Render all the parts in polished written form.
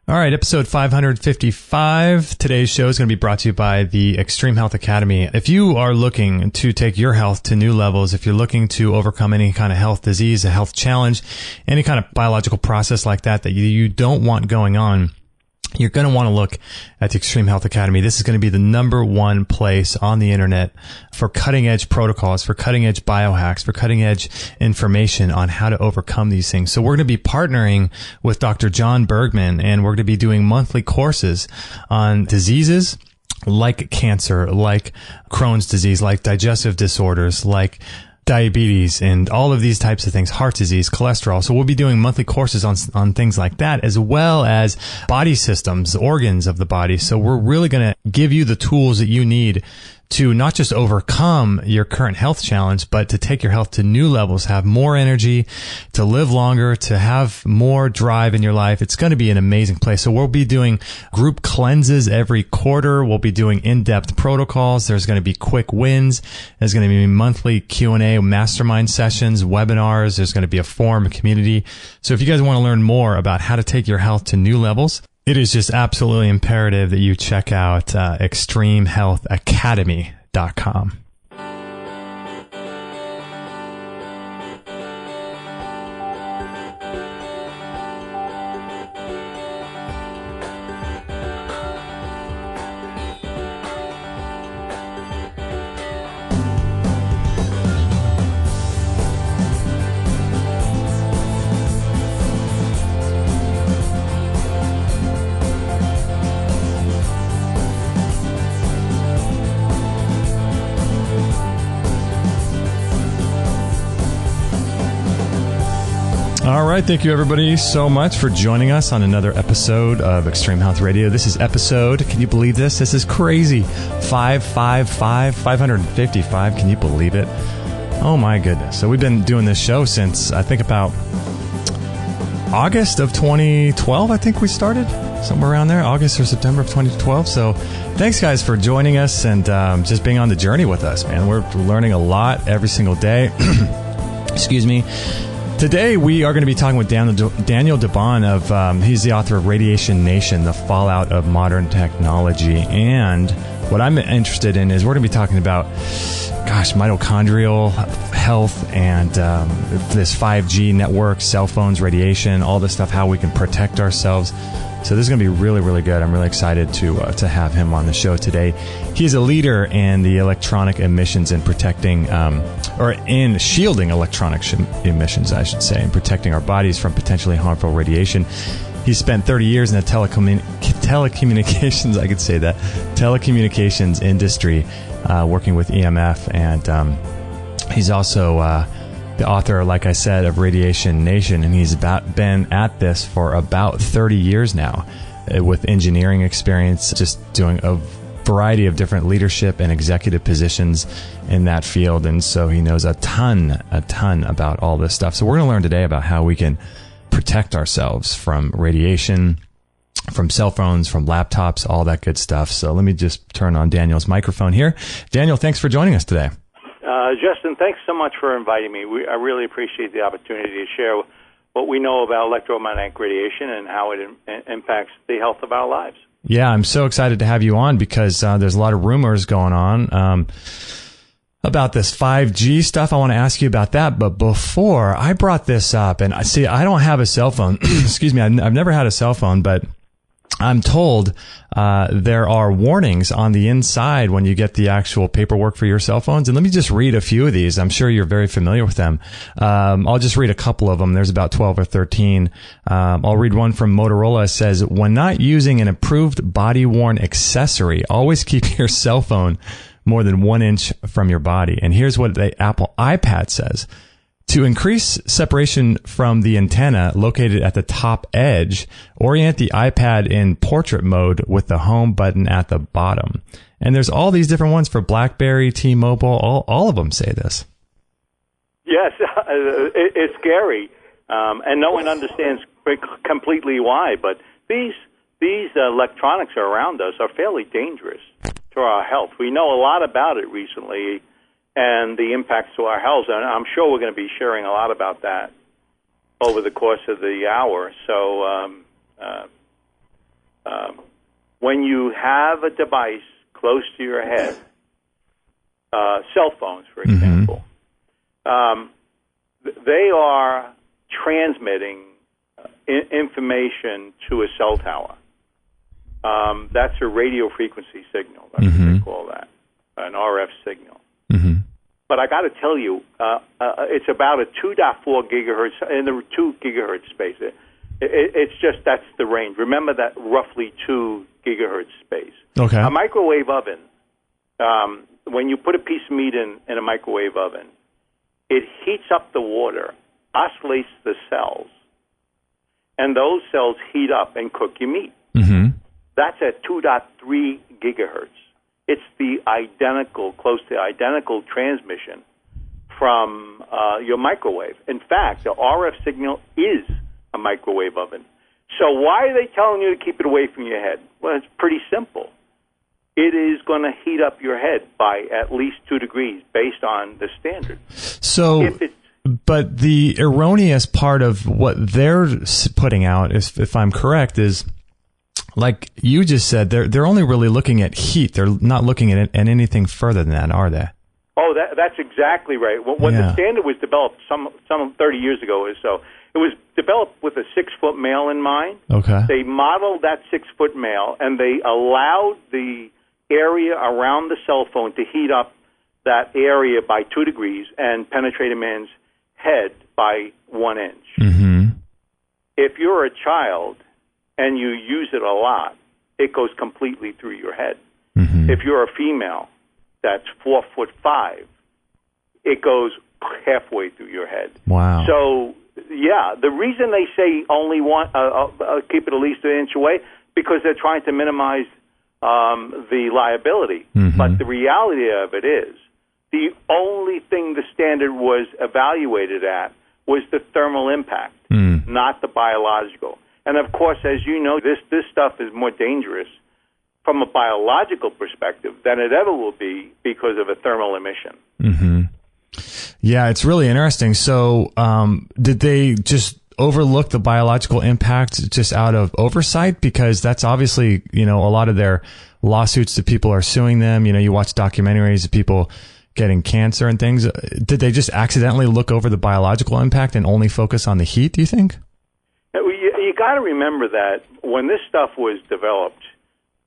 All right, episode 555. Today's show is going to be brought to you by the Extreme Health Academy. If you are looking to take your health to new levels, if you're looking to overcome any kind of health disease, a health challenge, any kind of biological process like that you don't want going on, you're going to want to look at the Extreme Health Academy. This is going to be the number one place on the internet for cutting edge protocols, for cutting edge biohacks, for cutting edge information on how to overcome these things. So we're going to be partnering with Dr. John Bergman, and we're going to be doing monthly courses on diseases like cancer, like Crohn's disease, like digestive disorders, like diabetes, and all of these types of things, heart disease, cholesterol. So we'll be doing monthly courses on things like that, as well as body systems, organs of the body. So we're really going to give you the tools that you need to not just overcome your current health challenge, but to take your health to new levels, have more energy, to live longer, to have more drive in your life. It's going to be an amazing place. So we'll be doing group cleanses every quarter. We'll be doing in-depth protocols. There's going to be quick wins. There's going to be monthly Q&A, mastermind sessions, webinars. There's going to be a forum, a community. So if you guys want to learn more about how to take your health to new levels, it is just absolutely imperative that you check out extremehealthacademy.com. All right. Thank you, everybody, so much for joining us on another episode of Extreme Health Radio. This is episode, can you believe this? This is crazy. 555. Can you believe it? Oh, my goodness. So we've been doing this show since, I think, about August of 2012, I think we started. Somewhere around there, August or September of 2012. So thanks, guys, for joining us and just being on the journey with us, man. We're learning a lot every single day. Excuse me. Today, we are going to be talking with Daniel DeBaun of, he's the author of Radiation Nation, The Fallout of Modern Technology. And what I'm interested in is we're going to be talking about, mitochondrial health and this 5G network, cell phones, radiation, all this stuff, how we can protect ourselves. So this is going to be really, really good. I'm really excited to have him on the show today. He's a leader in the electronic emissions and protecting, or in shielding electronic emissions, I should say, and protecting our bodies from potentially harmful radiation. He spent 30 years in the telecommunications, I could say that, telecommunications industry, working with EMF, and he's also the author, like I said, of Radiation Nation, and he's been at this for about 30 years now with engineering experience, just doing a variety of different leadership and executive positions in that field. And so he knows a ton about all this stuff. So we're going to learn today about how we can protect ourselves from radiation, from cell phones, from laptops, all that good stuff. So let me just turn on Daniel's microphone here. Daniel, thanks for joining us today. Justin, thanks so much for inviting me. I really appreciate the opportunity to share what we know about electromagnetic radiation and how it impacts the health of our lives. Yeah, I'm so excited to have you on because there's a lot of rumors going on about this 5G stuff. I want to ask you about that. But before I brought this up, and I don't have a cell phone. Excuse me, I've never had a cell phone, but I'm told there are warnings on the inside when you get the actual paperwork for your cell phones. And let me just read a few of these. I'm sure you're very familiar with them. I'll just read a couple of them. There's about 12 or 13. I'll read one from Motorola. It says, when not using an approved body-worn accessory, always keep your cell phone more than 1 inch from your body. And here's what the Apple iPad says. To increase separation from the antenna located at the top edge, orient the iPad in portrait mode with the home button at the bottom. And there's all these different ones for BlackBerry, T-Mobile, all of them say this. Yes, it's scary, and no one understands completely why, but these electronics around us are fairly dangerous to our health. We know a lot about it recently, and the impacts to our health, and I'm sure we're going to be sharing a lot about that over the course of the hour. So when you have a device close to your head, cell phones, for example, they are transmitting information to a cell tower. That's a radio frequency signal. That's what they call that, an RF signal. But I got to tell you, it's about a 2.4 gigahertz in the 2 gigahertz space. It's just that's the range. Remember that roughly 2 gigahertz space. Okay. A microwave oven. When you put a piece of meat in a microwave oven, it heats up the water, oscillates the cells, and those cells heat up and cook your meat. That's at 2.3 gigahertz. It's the close to identical transmission from your microwave. In fact, the RF signal is a microwave oven. So why are they telling you to keep it away from your head? Well, it's pretty simple. It is going to heat up your head by at least 2 degrees based on the standard. So, but the erroneous part of what they're putting out, if I'm correct, is like you just said, they're only really looking at heat. They're not looking at anything further than that, are they? Oh, that's exactly right. When the standard was developed some 30 years ago or so, it was developed with a 6-foot male in mind. Okay. They modeled that 6-foot male, and they allowed the area around the cell phone to heat up that area by 2 degrees and penetrate a man's head by 1 inch. If you're a child and you use it a lot, it goes completely through your head. If you're a female that's 4'5", it goes halfway through your head. Wow. So, yeah, the reason they say only keep it at least 1 inch away, because they're trying to minimize the liability. But the reality of it is, the only thing the standard was evaluated at was the thermal impact, not the biological. And of course, as you know, this stuff is more dangerous from a biological perspective than it ever will be because of a thermal emission. Yeah, it's really interesting. So did they just overlook the biological impact just out of oversight? Because that's obviously, a lot of their lawsuits that people are suing them. You watch documentaries of people getting cancer and things. Did they just accidentally look over the biological impact and only focus on the heat, do you think? You got to remember that when this stuff was developed,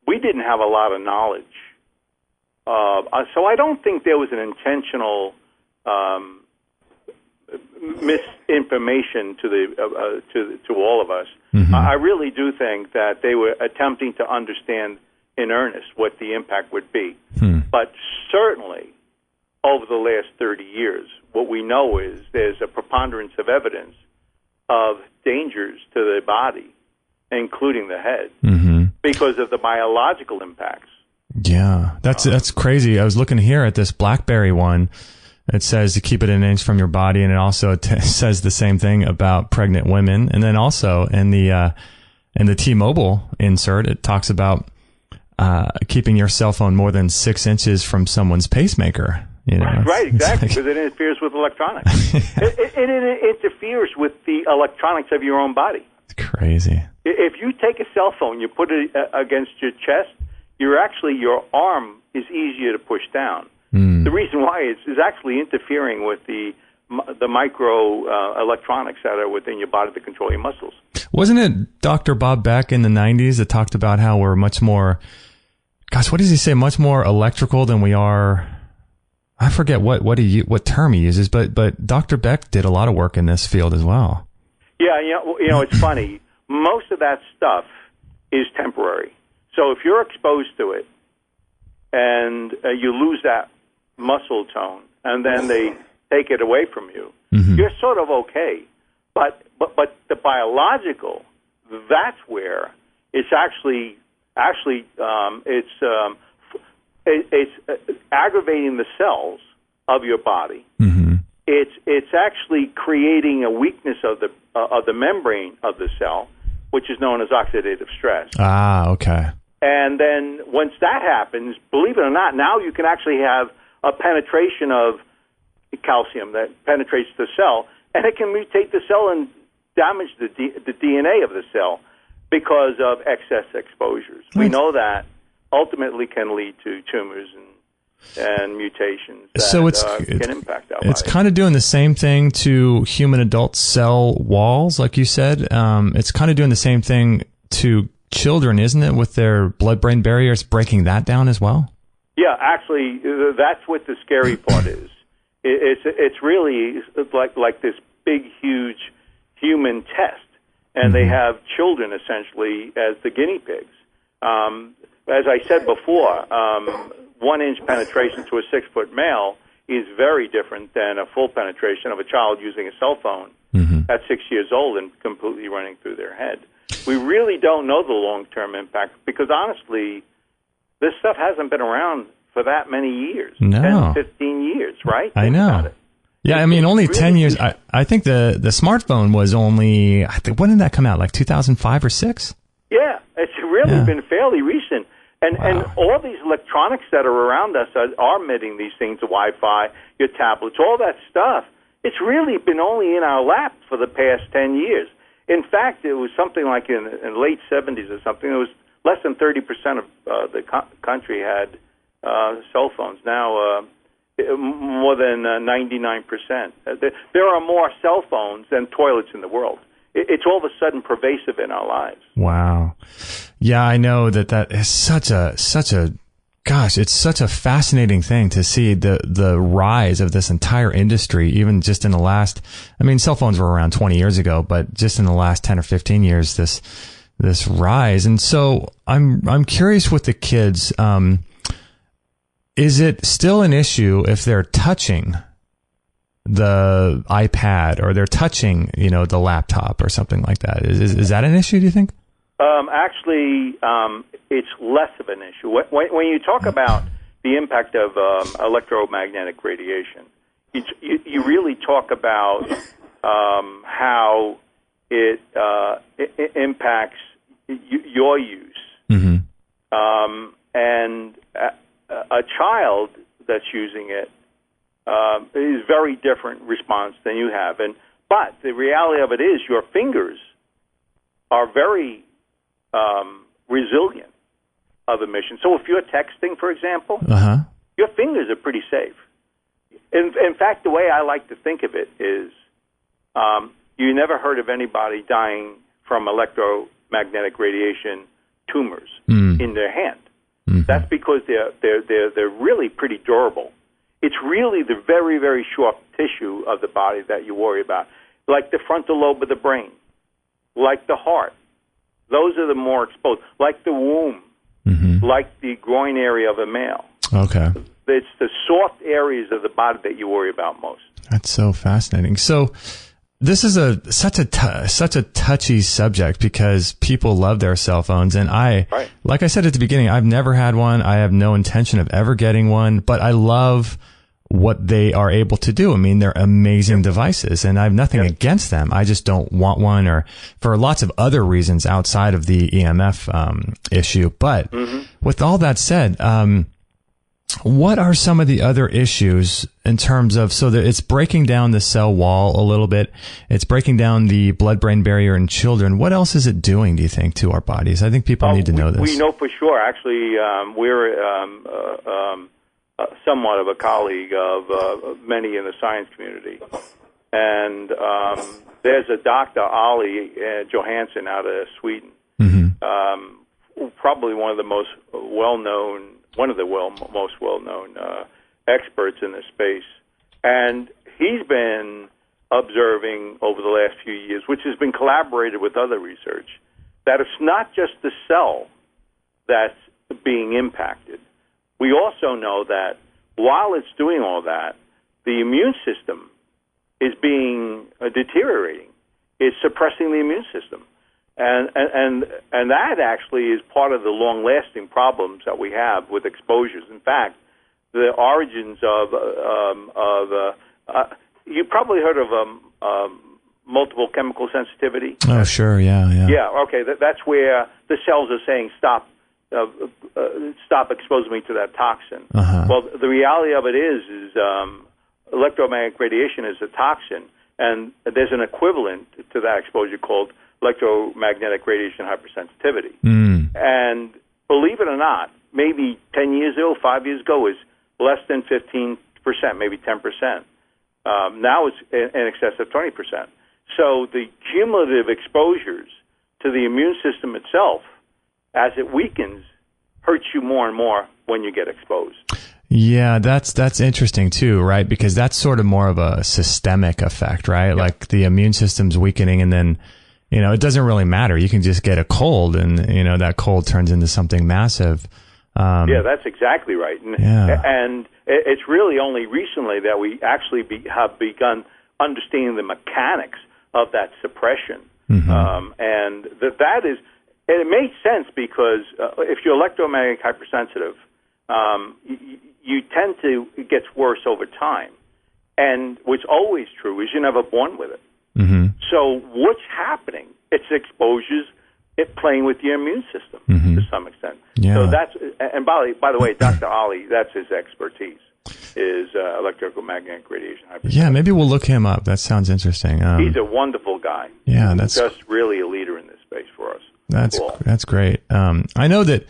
we didn't have a lot of knowledge. So I don't think there was an intentional misinformation to all of us. I really do think that they were attempting to understand in earnest what the impact would be. But certainly, over the last 30 years, what we know is there's a preponderance of evidence of dangers to the body, including the head, because of the biological impacts. Yeah, that's crazy. I was looking here at this BlackBerry one. It says to keep it 1 inch from your body, and it also says the same thing about pregnant women. And then also in the T-Mobile insert, it talks about keeping your cell phone more than 6 inches from someone's pacemaker. Right, exactly, because it interferes with electronics. it interferes with the electronics of your own body. It's crazy. If you take a cell phone, you put it against your chest, your arm is easier to push down. The reason why is actually interfering with the micro electronics that are within your body to control your muscles. Wasn't it Dr. Bob Beck in the 90s that talked about how we're much more, what does he say, much more electrical than we are? I forget what term he uses, but Dr. Beck did a lot of work in this field as well. Yeah, it's funny. Most of that stuff is temporary. So if you're exposed to it and you lose that muscle tone, and then they take it away from you, you're sort of okay. But the biological, that's where it's actually it's aggravating the cells of your body. It's actually creating a weakness of the membrane of the cell, which is known as oxidative stress. Ah, okay. And then once that happens, believe it or not, now you can actually have a penetration of calcium that penetrates the cell, and it can mutate the cell and damage the DNA of the cell. because of excess exposures. We know that ultimately can lead to tumors and mutations that can impact our It's body. kind of doing the same thing to human adult cell walls, like you said. It's kind of doing the same thing to children, isn't it, with their blood-brain barrier? It's breaking that down as well? Yeah, actually, that's what the scary part is. It's really like this big, huge human test, and they have children essentially as the guinea pigs. As I said before, 1-inch penetration to a 6-foot male is very different than a full penetration of a child using a cell phone at 6 years old and completely running through their head. We really don't know the long-term impact because, honestly, this stuff hasn't been around for that many years, 10, 15 years, right? I know. Yeah, I mean, only really 10 years. I think the smartphone was only, when did that come out, like 2005 or 6? Yeah, it's really been fairly recent. And all these electronics that are around us are emitting these things, the Wi-Fi, your tablets, all that stuff. It's really been only in our lap for the past 10 years. In fact, it was something like in the late 70s or something, it was less than 30% of the country had cell phones. Now, more than 99%. There are more cell phones than toilets in the world. It's all of a sudden pervasive in our lives. Wow. Yeah, I know that is such a gosh, it's such a fascinating thing to see the rise of this entire industry, even just in the last, I mean, cell phones were around 20 years ago, but just in the last 10 or 15 years, this rise. And so I'm curious with the kids, is it still an issue if they're touching the iPad or they're touching, the laptop or something like that? Is that an issue, do you think? Actually, it's less of an issue. When you talk about the impact of electromagnetic radiation, you really talk about how it impacts your use. And a child that's using it is very different response than you have. But the reality of it is your fingers are very resilient of emission. So if you're texting, for example, your fingers are pretty safe. In fact, the way I like to think of it is you never heard of anybody dying from electromagnetic radiation tumors in their hand. That's because they're really pretty durable. It's really the very, very short tissue of the body that you worry about, like the frontal lobe of the brain, like the heart. Those are the more exposed, like the womb, like the groin area of a male. Okay. It's the soft areas of the body that you worry about most. That's so fascinating. So this is such a touchy subject because people love their cell phones. And like I said at the beginning, I've never had one. I have no intention of ever getting one, but I love what they are able to do. I mean, they're amazing devices and I have nothing against them. I just don't want one, or for lots of other reasons outside of the EMF issue. But with all that said, what are some of the other issues in terms of, so that it's breaking down the cell wall a little bit, it's breaking down the blood-brain barrier in children. What else is it doing, do you think, to our bodies? I think people need to know this. We know for sure. Actually, we're somewhat of a colleague of many in the science community. And there's a Dr. Ali Johansson out of Sweden, probably one of the most well-known experts in this space. And he's been observing over the last few years, which has been collaborated with other research, that it's not just the cell that's being impacted. We also know that while it's doing all that, the immune system is being deteriorating. It's suppressing the immune system. And that actually is part of the long-lasting problems that we have with exposures. In fact, the origins of you probably heard of multiple chemical sensitivity. Oh, sure, yeah. Yeah, okay, that's where the cells are saying, stop exposing me to that toxin. Well, the reality of it is electromagnetic radiation is a toxin, and there's an equivalent to that exposure called electromagnetic radiation hypersensitivity. Mm. And believe it or not, maybe 10 years ago, 5 years ago, was less than 15%, maybe 10%. Now it's in excess of 20%. So the cumulative exposures to the immune system itself, as it weakens, hurts you more and more when you get exposed. Yeah, that's interesting too, right? Because that's sort of more of a systemic effect, right? Yep. Like the immune system's weakening, and then, it doesn't really matter. You can just get a cold, and, that cold turns into something massive. Yeah, that's exactly right. And it's really only recently that we actually have begun understanding the mechanics of that suppression. Mm-hmm. And that is, and it makes sense because if you're electromagnetic hypersensitive, you tend to, it gets worse over time. And what's always true is you're never born with it. Mm-hmm. So what's happening? It's exposures, it playing with your immune system to some extent. Yeah. So that's, and by the way, Dr. Ali, that's his expertise, is electromagnetic radiation hypersensitivity. Yeah, maybe we'll look him up. That sounds interesting. He's a wonderful guy. Yeah, He's just really a leader in this space for us. That's great. I know that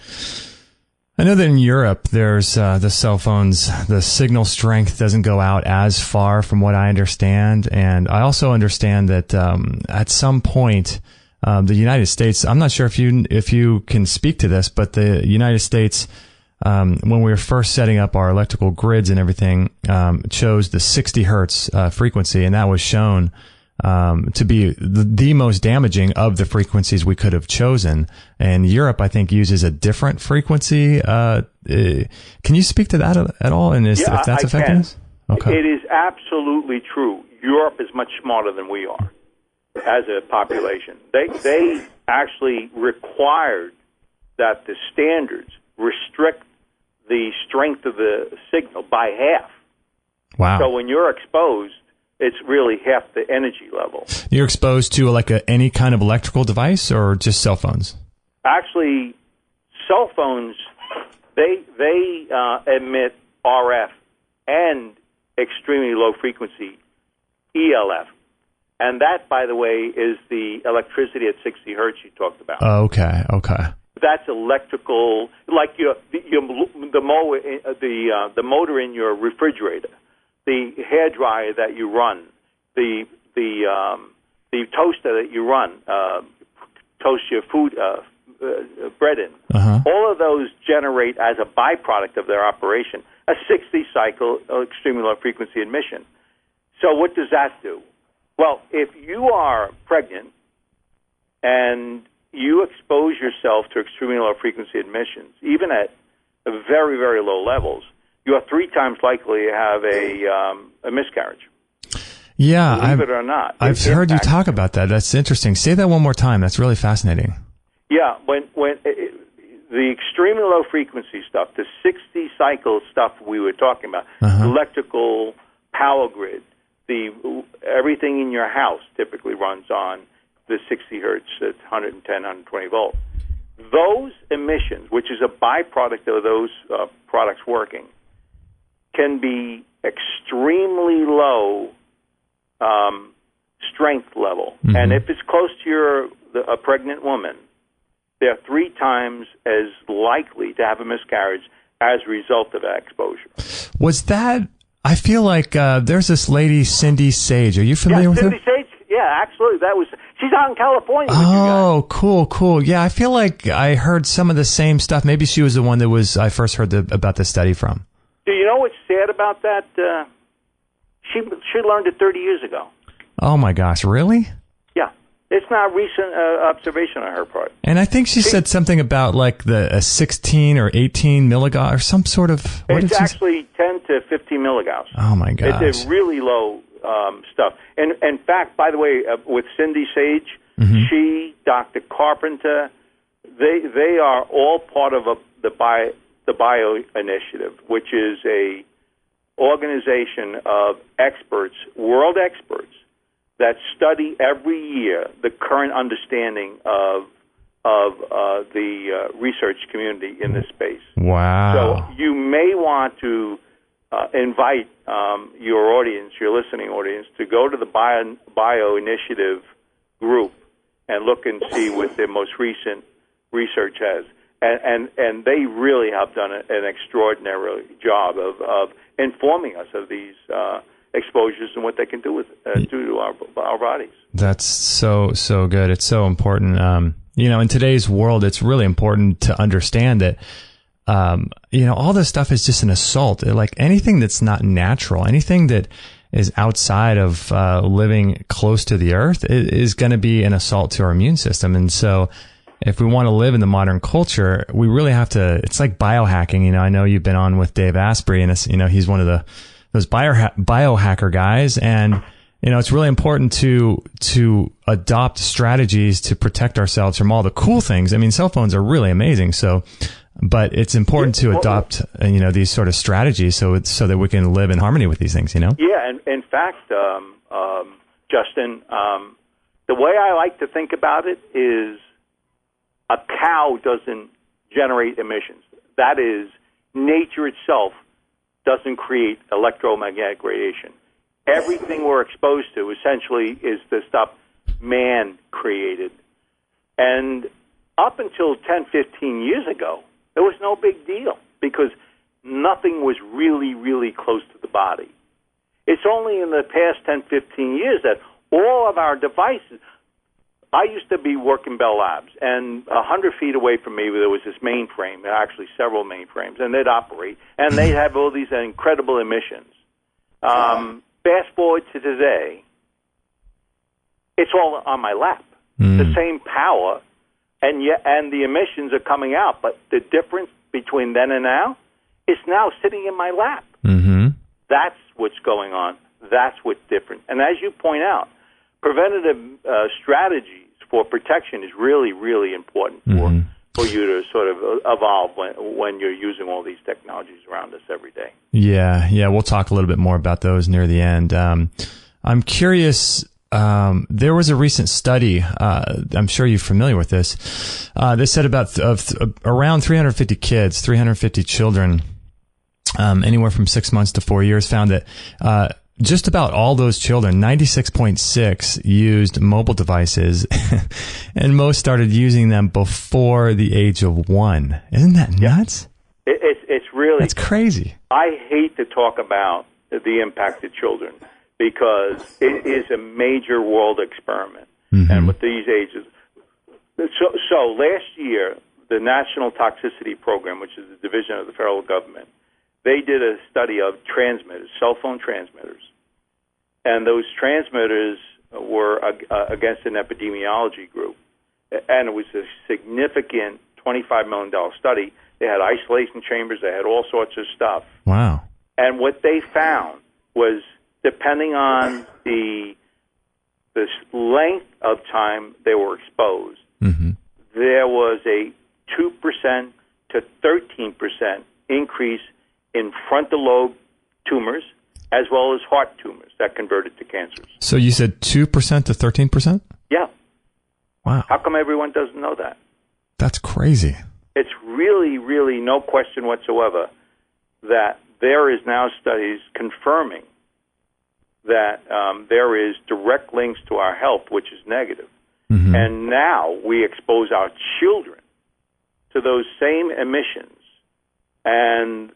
in Europe, there's the cell phones, the signal strength doesn't go out as far from what I understand. And I also understand that at some point, the United States, I'm not sure if you can speak to this, but the United States, when we were first setting up our electrical grids and everything, chose the 60 hertz frequency, and that was shown to be the most damaging of the frequencies we could have chosen. And Europe, I think, uses a different frequency. Can you speak to that at all? And if that's affecting us? Okay. It is absolutely true. Europe is much smarter than we are as a population. They actually required that the standards restrict the strength of the signal by half. Wow. So when you're exposed, it's really half the energy level. You're exposed to any kind of electrical device or just cell phones? Actually, cell phones, they emit RF and extremely low frequency ELF. And that, by the way, is the electricity at 60 hertz you talked about. Oh, okay. That's electrical, like the motor in your refrigerator, the hair dryer that you run, the toaster that you run, toast your food, bread in. Uh-huh. All of those generate as a byproduct of their operation a 60 cycle extremely low frequency emission. So what does that do? Well, if you are pregnant and you expose yourself to extremely low frequency emissions, even at very, very low levels, you are 3 times likely to have a miscarriage. Yeah, believe it or not. I've heard you talk about that. That's interesting. Say that one more time. That's really fascinating. Yeah, when the extremely low frequency stuff, the 60 cycle stuff we were talking about, electrical power grid, everything in your house typically runs on the 60 hertz at 110, 120 volts. Those emissions, which is a byproduct of those products working, can be extremely low strength level. Mm-hmm. And if it's close to a pregnant woman, they're 3 times as likely to have a miscarriage as a result of that exposure. Was that... I feel like there's this lady, Cindy Sage. Are you familiar with her? Cindy Sage? Yeah, absolutely. She's out in California with you guys. Oh, cool. Yeah, I feel like I heard some of the same stuff. Maybe she was the one that I first heard about the study from. Do you know what's sad about that? She learned it 30 years ago. Oh, my gosh. Really? Yeah. It's not a recent observation on her part. And I think she said something about a 16 or 18 milligauss or some sort of... It's actually 10 to 15 milligauss. Oh, my gosh. It's a really low stuff. And in fact, by the way, with Cindy Sage, she, Dr. Carpenter, they are all part of the Bio Initiative, which is a organization of experts, world experts, that study every year the current understanding of the research community in this space. Wow. So you may want to invite your audience, your listening audience, to go to the Bio Initiative group and look and see what the most recent research has. And they really have done an extraordinary job of informing us of these exposures and what they can do to our bodies. That's so good. It's so important. In today's world, it's really important to understand that, all this stuff is just an assault. Like anything that's not natural, anything that is outside of living close to the earth is going to be an assault to our immune system. And so if we want to live in the modern culture, we really have to, it's like biohacking. I know you've been on with Dave Asprey, and he's one of those biohacker guys. And, it's really important to adopt strategies to protect ourselves from all the cool things. I mean, cell phones are really amazing. But it's important to adopt, these sort of strategies so that we can live in harmony with these things, Yeah, and in fact, Justin, the way I like to think about it is a cow doesn't generate emissions. That is, nature itself doesn't create electromagnetic radiation. Everything we're exposed to essentially is the stuff man created. And up until 10, 15 years ago, there was no big deal because nothing was really, really close to the body. It's only in the past 10, 15 years that all of our devices... I used to be working Bell Labs, and 100 feet away from me there was this mainframe, actually several mainframes, and they'd operate, and they'd have all these incredible emissions. Fast forward to today, it's all on my lap. The same power, and the emissions are coming out, but the difference between then and now is now sitting in my lap. Mm-hmm. That's what's going on. That's what's different. And as you point out, preventative strategies for protection is really, really important for you to sort of evolve when you're using all these technologies around us every day. Yeah, we'll talk a little bit more about those near the end. I'm curious, there was a recent study, I'm sure you're familiar with this, they said about around 350 kids, 350 children, anywhere from 6 months to 4 years, found that just about all those children, 96.6, used mobile devices, and most started using them before the age of 1. Isn't that nuts? It's really... That's crazy. I hate to talk about the impact of children because it is a major world experiment. And with these ages... So last year, the National Toxicity Program, which is a division of the federal government, they did a study of transmitters, cell phone transmitters. And those transmitters were against an epidemiology group. And it was a significant $25 million study. They had isolation chambers. They had all sorts of stuff. Wow. And what they found was, depending on the length of time they were exposed, there was a 2% to 13% increase in frontal lobe tumors, as well as heart tumors that converted to cancers. So you said 2% to 13%? Yeah. Wow. How come everyone doesn't know that? That's crazy. It's really, really no question whatsoever that there is now studies confirming that there is direct links to our health, which is negative. And now we expose our children to those same emissions, and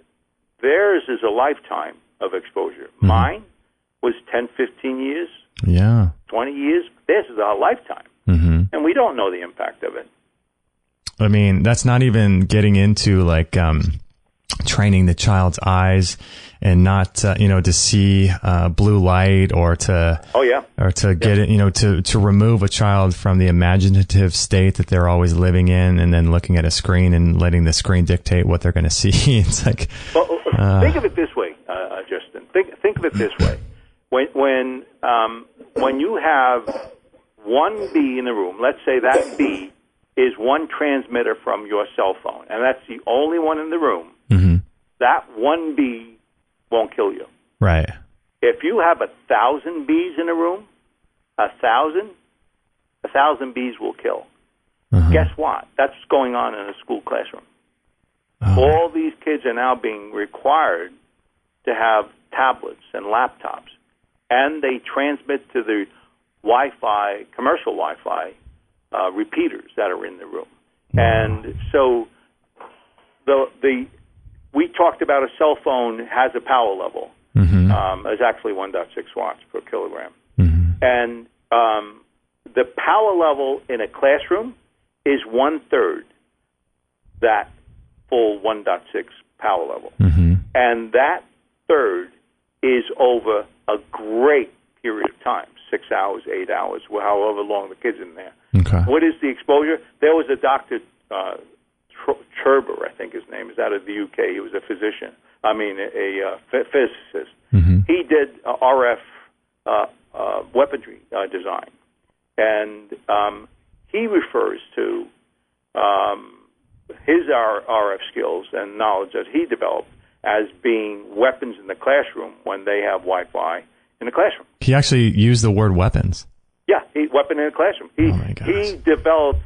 theirs is a lifetime of exposure. Mine was 10, 15 years, 20 years. Theirs is a lifetime, and we don't know the impact of it. I mean, that's not even getting into like training the child's eyes and not to see blue light or to get it, to remove a child from the imaginative state that they're always living in, and then looking at a screen and letting the screen dictate what they're going to see. It's like, think of it this way, Justin. Think of it this way: when you have one bee in the room, let's say that bee is one transmitter from your cell phone, and that's the only one in the room. That one bee won't kill you. Right. If you have 1,000 bees in a room, 1,000 bees will kill. Guess what? That's going on in a school classroom. All these kids are now being required to have tablets and laptops, and they transmit to the Wi-Fi, commercial Wi-Fi, repeaters that are in the room. And so we talked about a cell phone has a power level. It's actually 1.6 watts per kilogram. And the power level in a classroom is 1/3 that full 1.6 power level. And that third is over a great period of time, 6 hours, 8 hours, however long the kid's in there. What is the exposure? There was a Dr. Cherber, I think his name is, out of the UK. He was a physician. I mean, a physicist. He did RF weaponry design. And he refers to his RF skills and knowledge that he developed as being weapons in the classroom when they have Wi-Fi in the classroom. He actually used the word weapons. Yeah, weapon in the classroom. He developed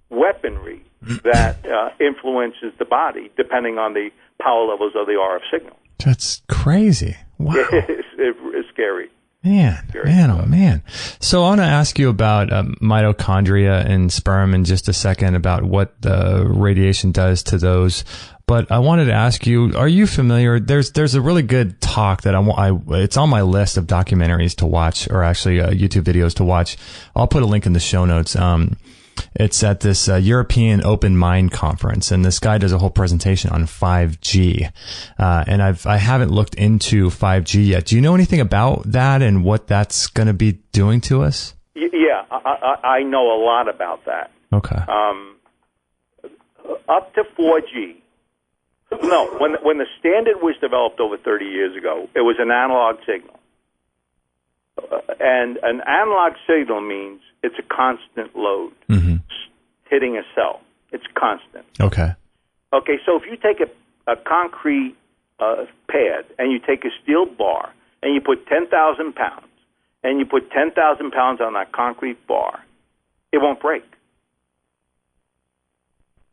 weaponry that influences the body depending on the power levels of the RF signal. That's crazy. Wow. It's scary. Man. So I want to ask you about mitochondria in sperm in just a second, about what the radiation does to those. But I wanted to ask you, are you familiar? There's a really good talk that it's on my list of documentaries to watch, or actually YouTube videos to watch. I'll put a link in the show notes. It's at this European Open Mind Conference, and this guy does a whole presentation on 5G. And I haven't looked into 5G yet. Do you know anything about that and what that's going to be doing to us? Yeah, I know a lot about that. Okay. Up to 4G. No, when the standard was developed over 30 years ago, it was an analog signal. And an analog signal means it's a constant load hitting a cell. It's constant. Okay, so if you take a concrete pad and you take a steel bar and you put 10,000 pounds and you put 10,000 pounds on that concrete bar, it won't break.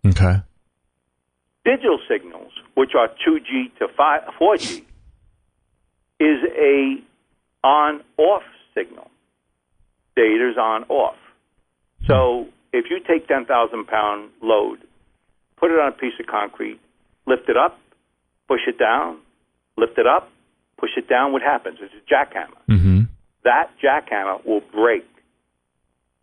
Okay. Digital signals, which are 2G to 4G, is a on-off signal. Data's on-off. So if you take 10,000-pound load, put it on a piece of concrete, lift it up, push it down, lift it up, push it down, what happens? It's a jackhammer. That jackhammer will break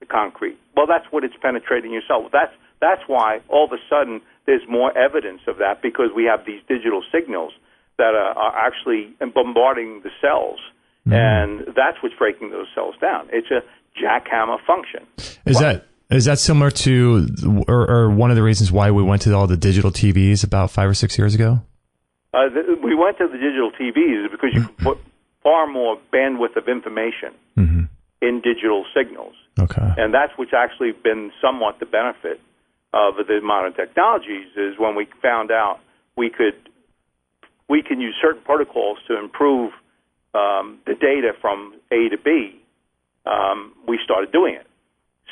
the concrete. Well, that's what it's penetrating your cell. That's why all of a sudden there's more evidence of that, because we have these digital signals that are actually bombarding the cells, and that's what's breaking those cells down. It's a jackhammer function. Is that similar to, or one of the reasons why we went to all the digital TVs about 5 or 6 years ago? We went to the digital TVs because you can put far more bandwidth of information in digital signals. Okay. And that's what's actually been somewhat the benefit of the modern technologies, is when we found out we can use certain protocols to improve the data from A to B, we started doing it.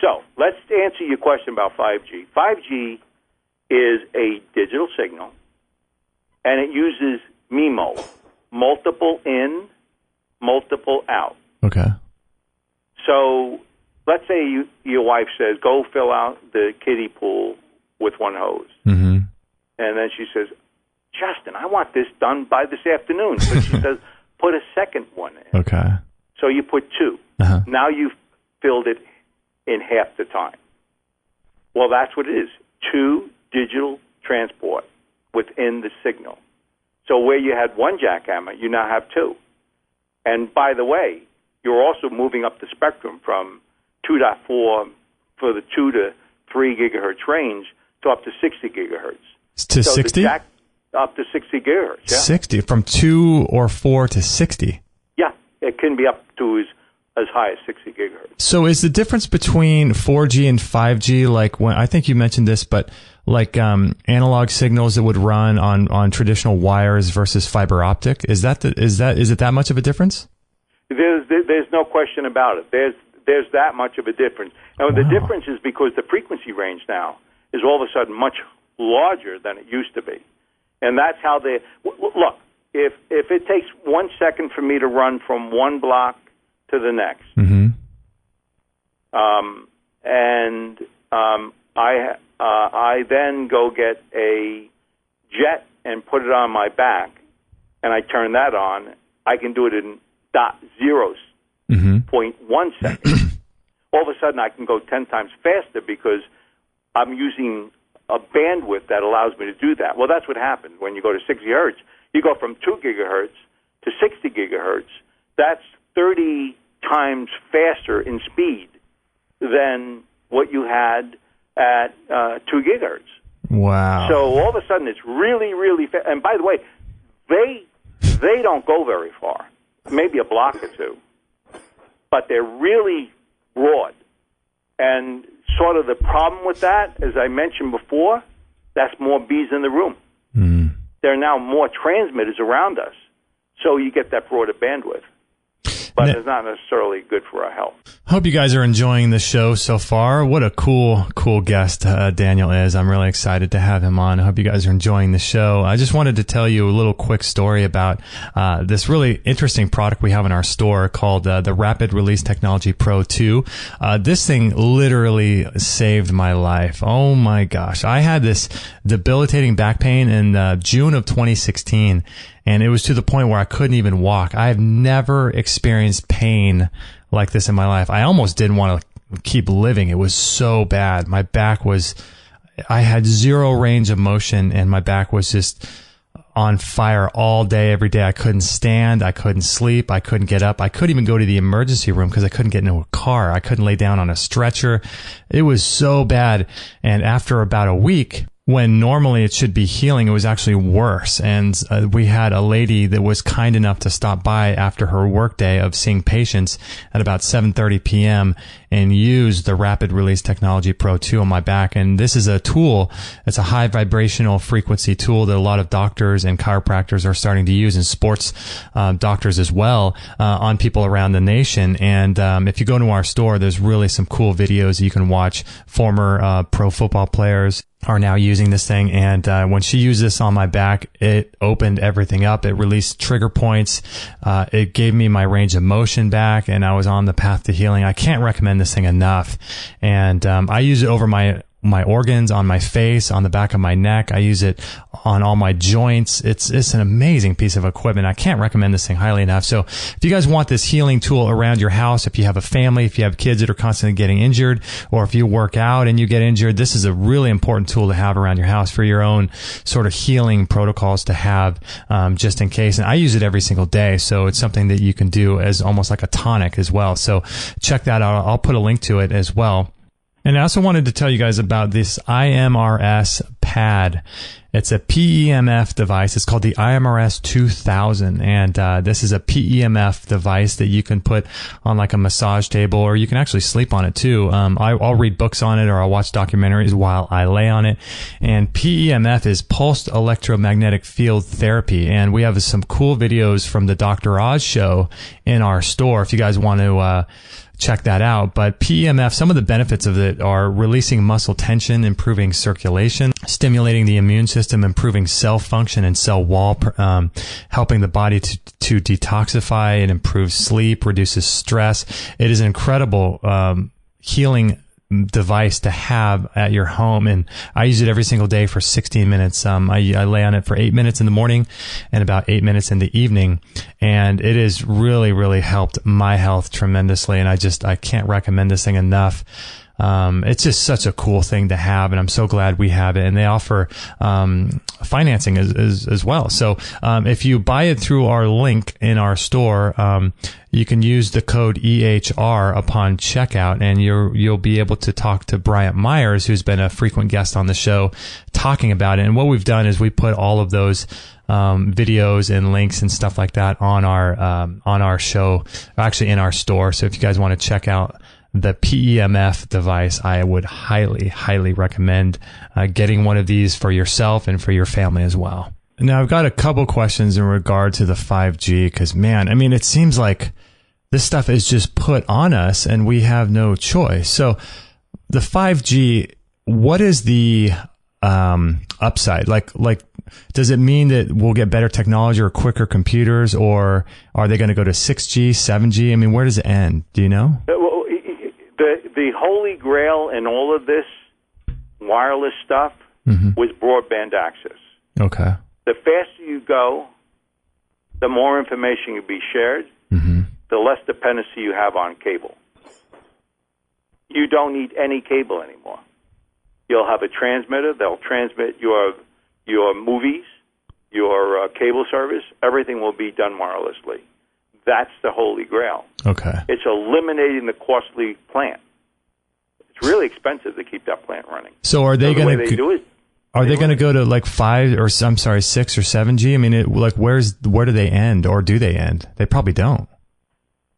So let's answer your question about 5G. 5G is a digital signal, and it uses MIMO, multiple in, multiple out. Okay. So let's say your wife says, go fill out the kiddie pool with one hose. And then she says, Justin, I want this done by this afternoon. So she says, put a second one in. Okay. So you put two. Now you've filled it in half the time. Well, that's what it is. Two digital transport within the signal. So where you had one jackhammer, you now have two. And by the way, you're also moving up the spectrum from 2.4 for the 2 to 3 gigahertz range to up to 60 gigahertz. To 60? Up to 60 gigahertz, yeah. 60, from 2 or 4 to 60? Yeah, it can be up to as high as 60 gigahertz. So is the difference between 4G and 5G, like when, I think you mentioned this, but like analog signals that would run on traditional wires versus fiber optic, is it that much of a difference? There's no question about it. There's that much of a difference. And the difference is because the frequency range now is all of a sudden much larger than it used to be. And that's how look, if it takes 1 second for me to run from one block to the next, and I then go get a jet and put it on my back, and I turn that on. I can do it in 0.1 seconds. All of a sudden, I can go 10 times faster because I'm using a bandwidth that allows me to do that. Well, that's what happens when you go to 60 hertz. You go from 2 gigahertz to 60 gigahertz. That's 30 times faster in speed than what you had at 2 gigahertz. Wow. So all of a sudden, it's really, really fast. And by the way, they don't go very far, maybe a block or two, but they're really broad. And sort of the problem with that, as I mentioned before, that's more bees in the room. Mm. There are now more transmitters around us, so you get that broader bandwidth. But it's not necessarily good for our health. Hope you guys are enjoying the show so far. What a cool guest Daniel is. I'm really excited to have him on. I hope you guys are enjoying the show. I just wanted to tell you a little quick story about this really interesting product we have in our store called the Rapid Release Technology Pro 2. This thing literally saved my life. Oh my gosh. I had this debilitating back pain in June of 2016. And it was to the point where I couldn't even walk. I have never experienced pain like this in my life. I almost didn't want to keep living. It was so bad. My back was, I had zero range of motion and my back was just on fire all day, every day. I couldn't stand. I couldn't sleep. I couldn't get up. I couldn't even go to the emergency room because I couldn't get into a car. I couldn't lay down on a stretcher. It was so bad. And after about a week, when normally it should be healing, it was actually worse. And we had a lady that was kind enough to stop by after her workday of seeing patients at about 7:30 p.m. and use the Rapid Release Technology Pro 2 on my back. And this is a tool. It's a high vibrational frequency tool that a lot of doctors and chiropractors are starting to use, and sports doctors as well, on people around the nation. And if you go to our store, there's really some cool videos you can watch. Former pro football players are now using this thing. And when she used this on my back, it opened everything up. It released trigger points. It gave me my range of motion back, and I was on the path to healing. I can't recommend this thing enough. And I use it over my organs, on my face, on the back of my neck. I use it on all my joints. It's an amazing piece of equipment. I can't recommend this thing highly enough. So if you guys want this healing tool around your house, if you have a family, if you have kids that are constantly getting injured, or if you work out and you get injured, this is a really important tool to have around your house for your own sort of healing protocols to have, just in case. And I use it every single day. So it's something that you can do as almost like a tonic as well. So check that out. I'll put a link to it as well. And I also wanted to tell you guys about this IMRS pad. It's a PEMF device. It's called the IMRS 2000. And this is a PEMF device that you can put on like a massage table, or you can actually sleep on it too. I'll read books on it, or I'll watch documentaries while I lay on it. And PEMF is pulsed electromagnetic field therapy. And we have some cool videos from the Dr. Oz show in our store if you guys want to check that out. But PEMF, some of the benefits of it are releasing muscle tension, improving circulation, stimulating the immune system, improving cell function and cell wall, helping the body to detoxify. It improves sleep, reduces stress. It is an incredible healing device to have at your home, and I use it every single day for 16 minutes. I lay on it for 8 minutes in the morning and about 8 minutes in the evening, and it has really, really helped my health tremendously, and I can't recommend this thing enough. It's just such a cool thing to have, and I'm so glad we have it. And they offer financing as well. So if you buy it through our link in our store, you can use the code EHR upon checkout, and you'll be able to talk to Bryant Myers, who's been a frequent guest on the show, talking about it. And what we've done is we put all of those videos and links and stuff like that on our show, actually in our store. So if you guys want to check out the PEMF device, I would highly, highly recommend getting one of these for yourself and for your family as well. Now, I've got a couple questions in regard to the 5G, because, man, I mean, it seems like this stuff is just put on us and we have no choice. So the 5G, what is the upside? Like, does it mean that we'll get better technology or quicker computers, or are they going to go to 6G, 7G? I mean, where does it end? Do you know? The the holy grail in all of this wireless stuff was broadband access. Okay. The faster you go, the more information can be shared, the less dependency you have on cable. You don't need any cable anymore. You'll have a transmitter that'll transmit your movies, your cable service. Everything will be done wirelessly. That's the holy grail. Okay. It's eliminating the costly plant. It's really expensive to keep that plant running. So are they going to? Are they going to go to like 6 or 7G? I mean, where do they end, or do they end? They probably don't.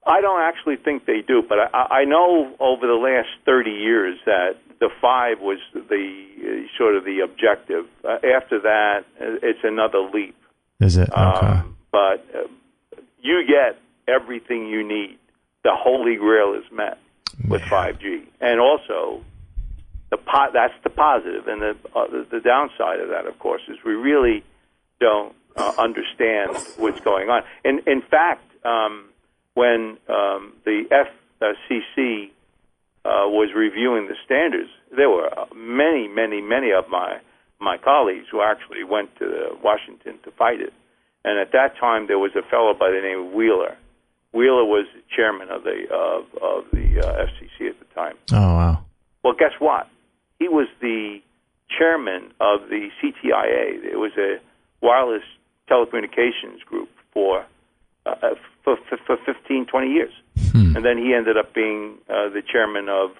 I don't actually think they do, but I know over the last 30 years that the 5 was the sort of the objective. After that, it's another leap. Is it? Okay. But you get everything you need. The holy grail is met with 5G, and also that's the positive, and the downside of that, of course, is we really don't understand what's going on. And in fact, when the FCC was reviewing the standards, there were many of my colleagues who actually went to Washington to fight it. And at that time, there was a fellow by the name of Wheeler. Wheeler was the chairman of the FCC at the time. Oh, wow. Well, guess what? He was the chairman of the CTIA. It was a wireless telecommunications group for 15, 20 years. And then he ended up being the chairman of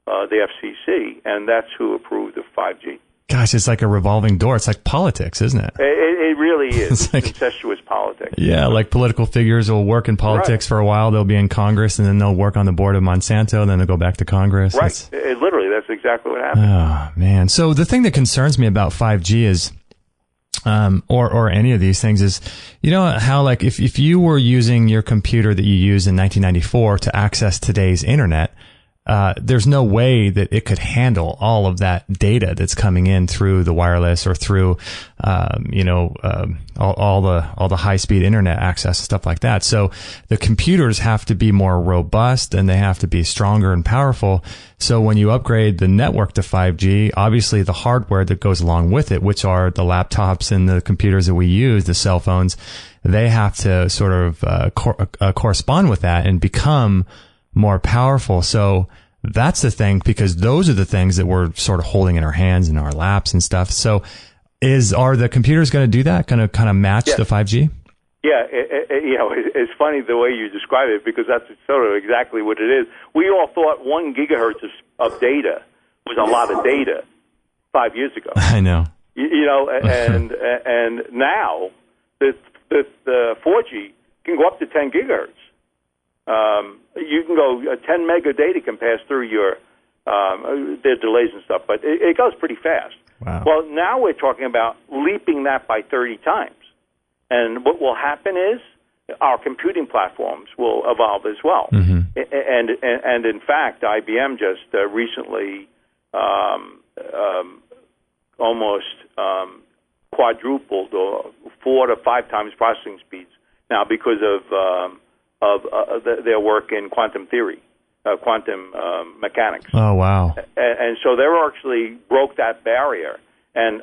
the FCC, and that's who approved the 5G. Gosh, it's like a revolving door. It's like politics, isn't it? It really is. It's like incestuous politics. Yeah, like political figures will work in politics for a while. They'll be in Congress, and then they'll work on the board of Monsanto, and then they'll go back to Congress. Right. Literally, that's exactly what happened. Oh, man. So the thing that concerns me about 5G is, or any of these things is, you know how like if you were using your computer that you used in 1994 to access today's internet, there's no way that it could handle all of that data that's coming in through the wireless or through, all the high speed internet access and stuff like that. So the computers have to be more robust and they have to be stronger and powerful. So when you upgrade the network to 5G, obviously the hardware that goes along with it, which are the laptops and the computers that we use, the cell phones, they have to sort of correspond with that and become more powerful. So that's the thing, because those are the things that we're sort of holding in our hands and our laps and stuff. So are the computers going to do that? Going to kind of match the 5G? Yeah, it's funny the way you describe it, because that's sort of exactly what it is. We all thought 1 gigahertz of data was a lot of data 5 years ago. I know. And now the 4G can go up to 10 gigahertz. You can go 10 meg of data can pass through your there's delays and stuff, but it goes pretty fast. Wow. Well, now we're talking about leaping that by 30 times. And what will happen is our computing platforms will evolve as well. And in fact, IBM just recently almost quadrupled or 4 to 5 times processing speeds now because of their work in quantum theory, quantum mechanics. Oh, wow. And so they actually broke that barrier. And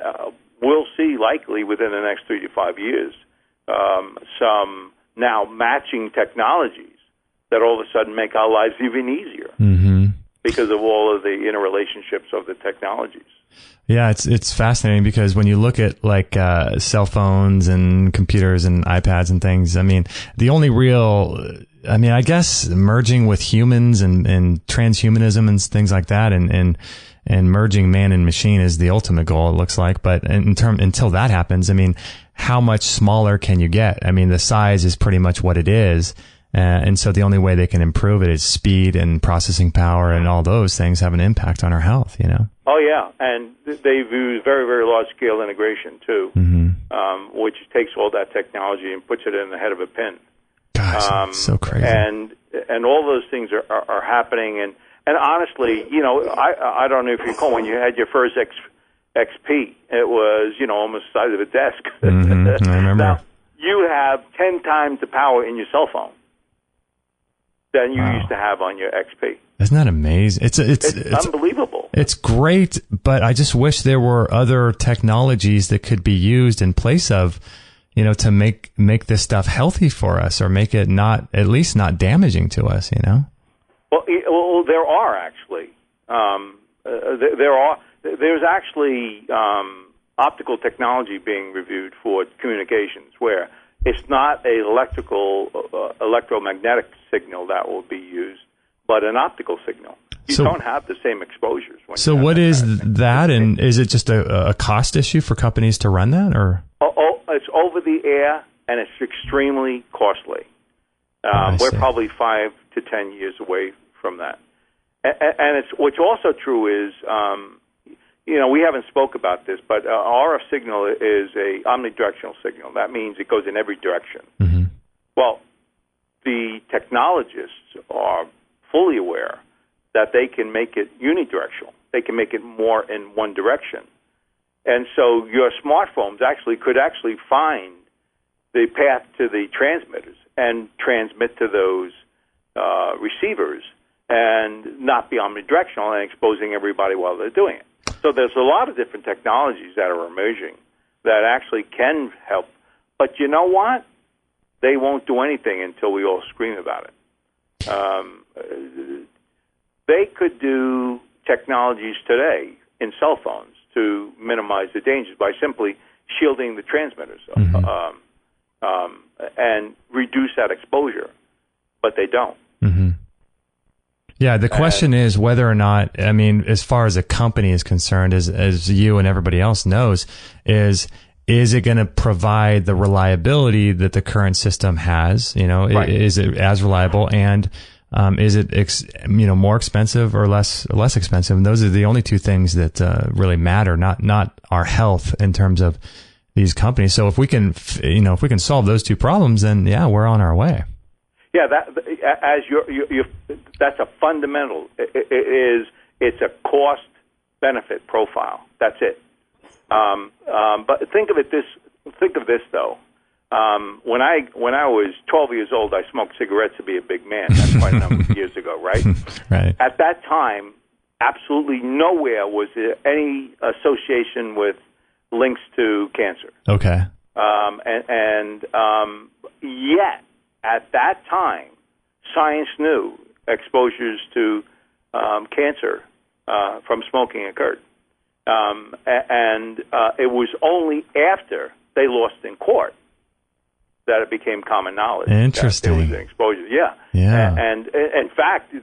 we'll see likely within the next 3 to 5 years some now matching technologies that all of a sudden make our lives even easier because of all of the interrelationships of the technologies. Yeah, it's fascinating because when you look at like cell phones and computers and iPads and things, I mean, the only real, I guess merging with humans and transhumanism and things like that and merging man and machine is the ultimate goal, it looks like. But until that happens, I mean, how much smaller can you get? I mean, the size is pretty much what it is. And so the only way they can improve it is speed and processing power, and all those things have an impact on our health, you know? Oh, yeah. And they've used very, very large-scale integration, too, which takes all that technology and puts it in the head of a pin. Gosh, so crazy. And all those things are happening. And honestly, I don't know if you recall when you had your first XP, it was, almost the size of a desk. I remember. Now, you have 10 times the power in your cell phone. than you used to have on your XP. Isn't that amazing? It's unbelievable. It's great, but I just wish there were other technologies that could be used in place of, to make this stuff healthy for us, or make it at least not damaging to us, Well, there are actually. There's actually optical technology being reviewed for communications where it's not an electromagnetic signal that will be used, but an optical signal. You don't have the same exposures. So what is that, and is it just a cost issue for companies to run that, or? It's over the air, and it's extremely costly. We're probably 5 to 10 years away from that. And what's also true is, we haven't spoke about this, but RF signal is a omnidirectional signal. That means it goes in every direction. Mm-hmm. Well, the technologists are fully aware that they can make it unidirectional. They can make it more in one direction. And so your smartphones could find the path to the transmitters and transmit to those receivers and not be omnidirectional and exposing everybody while they're doing it. So there's a lot of different technologies that are emerging that actually can help. But you know what? They won't do anything until we all scream about it. They could do technologies today in cell phones to minimize the dangers by simply shielding the transmitters and reduce that exposure, but they don't. Mm-hmm. Yeah, the question is whether or not, as far as a company is concerned, as you and everybody else knows, is it going to provide the reliability that the current system has? Right. Is it as reliable, and is it more expensive or less expensive? And those are the only two things that really matter, not our health in terms of these companies. So if we can solve those two problems, then we're on our way. Yeah, that's a fundamental. It's a cost benefit profile. That's it. But think of this though. When I was 12 years old, I smoked cigarettes to be a big man. That's quite a number of years ago, right? Right. At that time, absolutely nowhere was there any association with links to cancer. Okay. Yet at that time, science knew exposures to cancer from smoking occurred, and it was only after they lost in court that it became common knowledge. Interesting. That there was an exposure. Yeah. And in fact,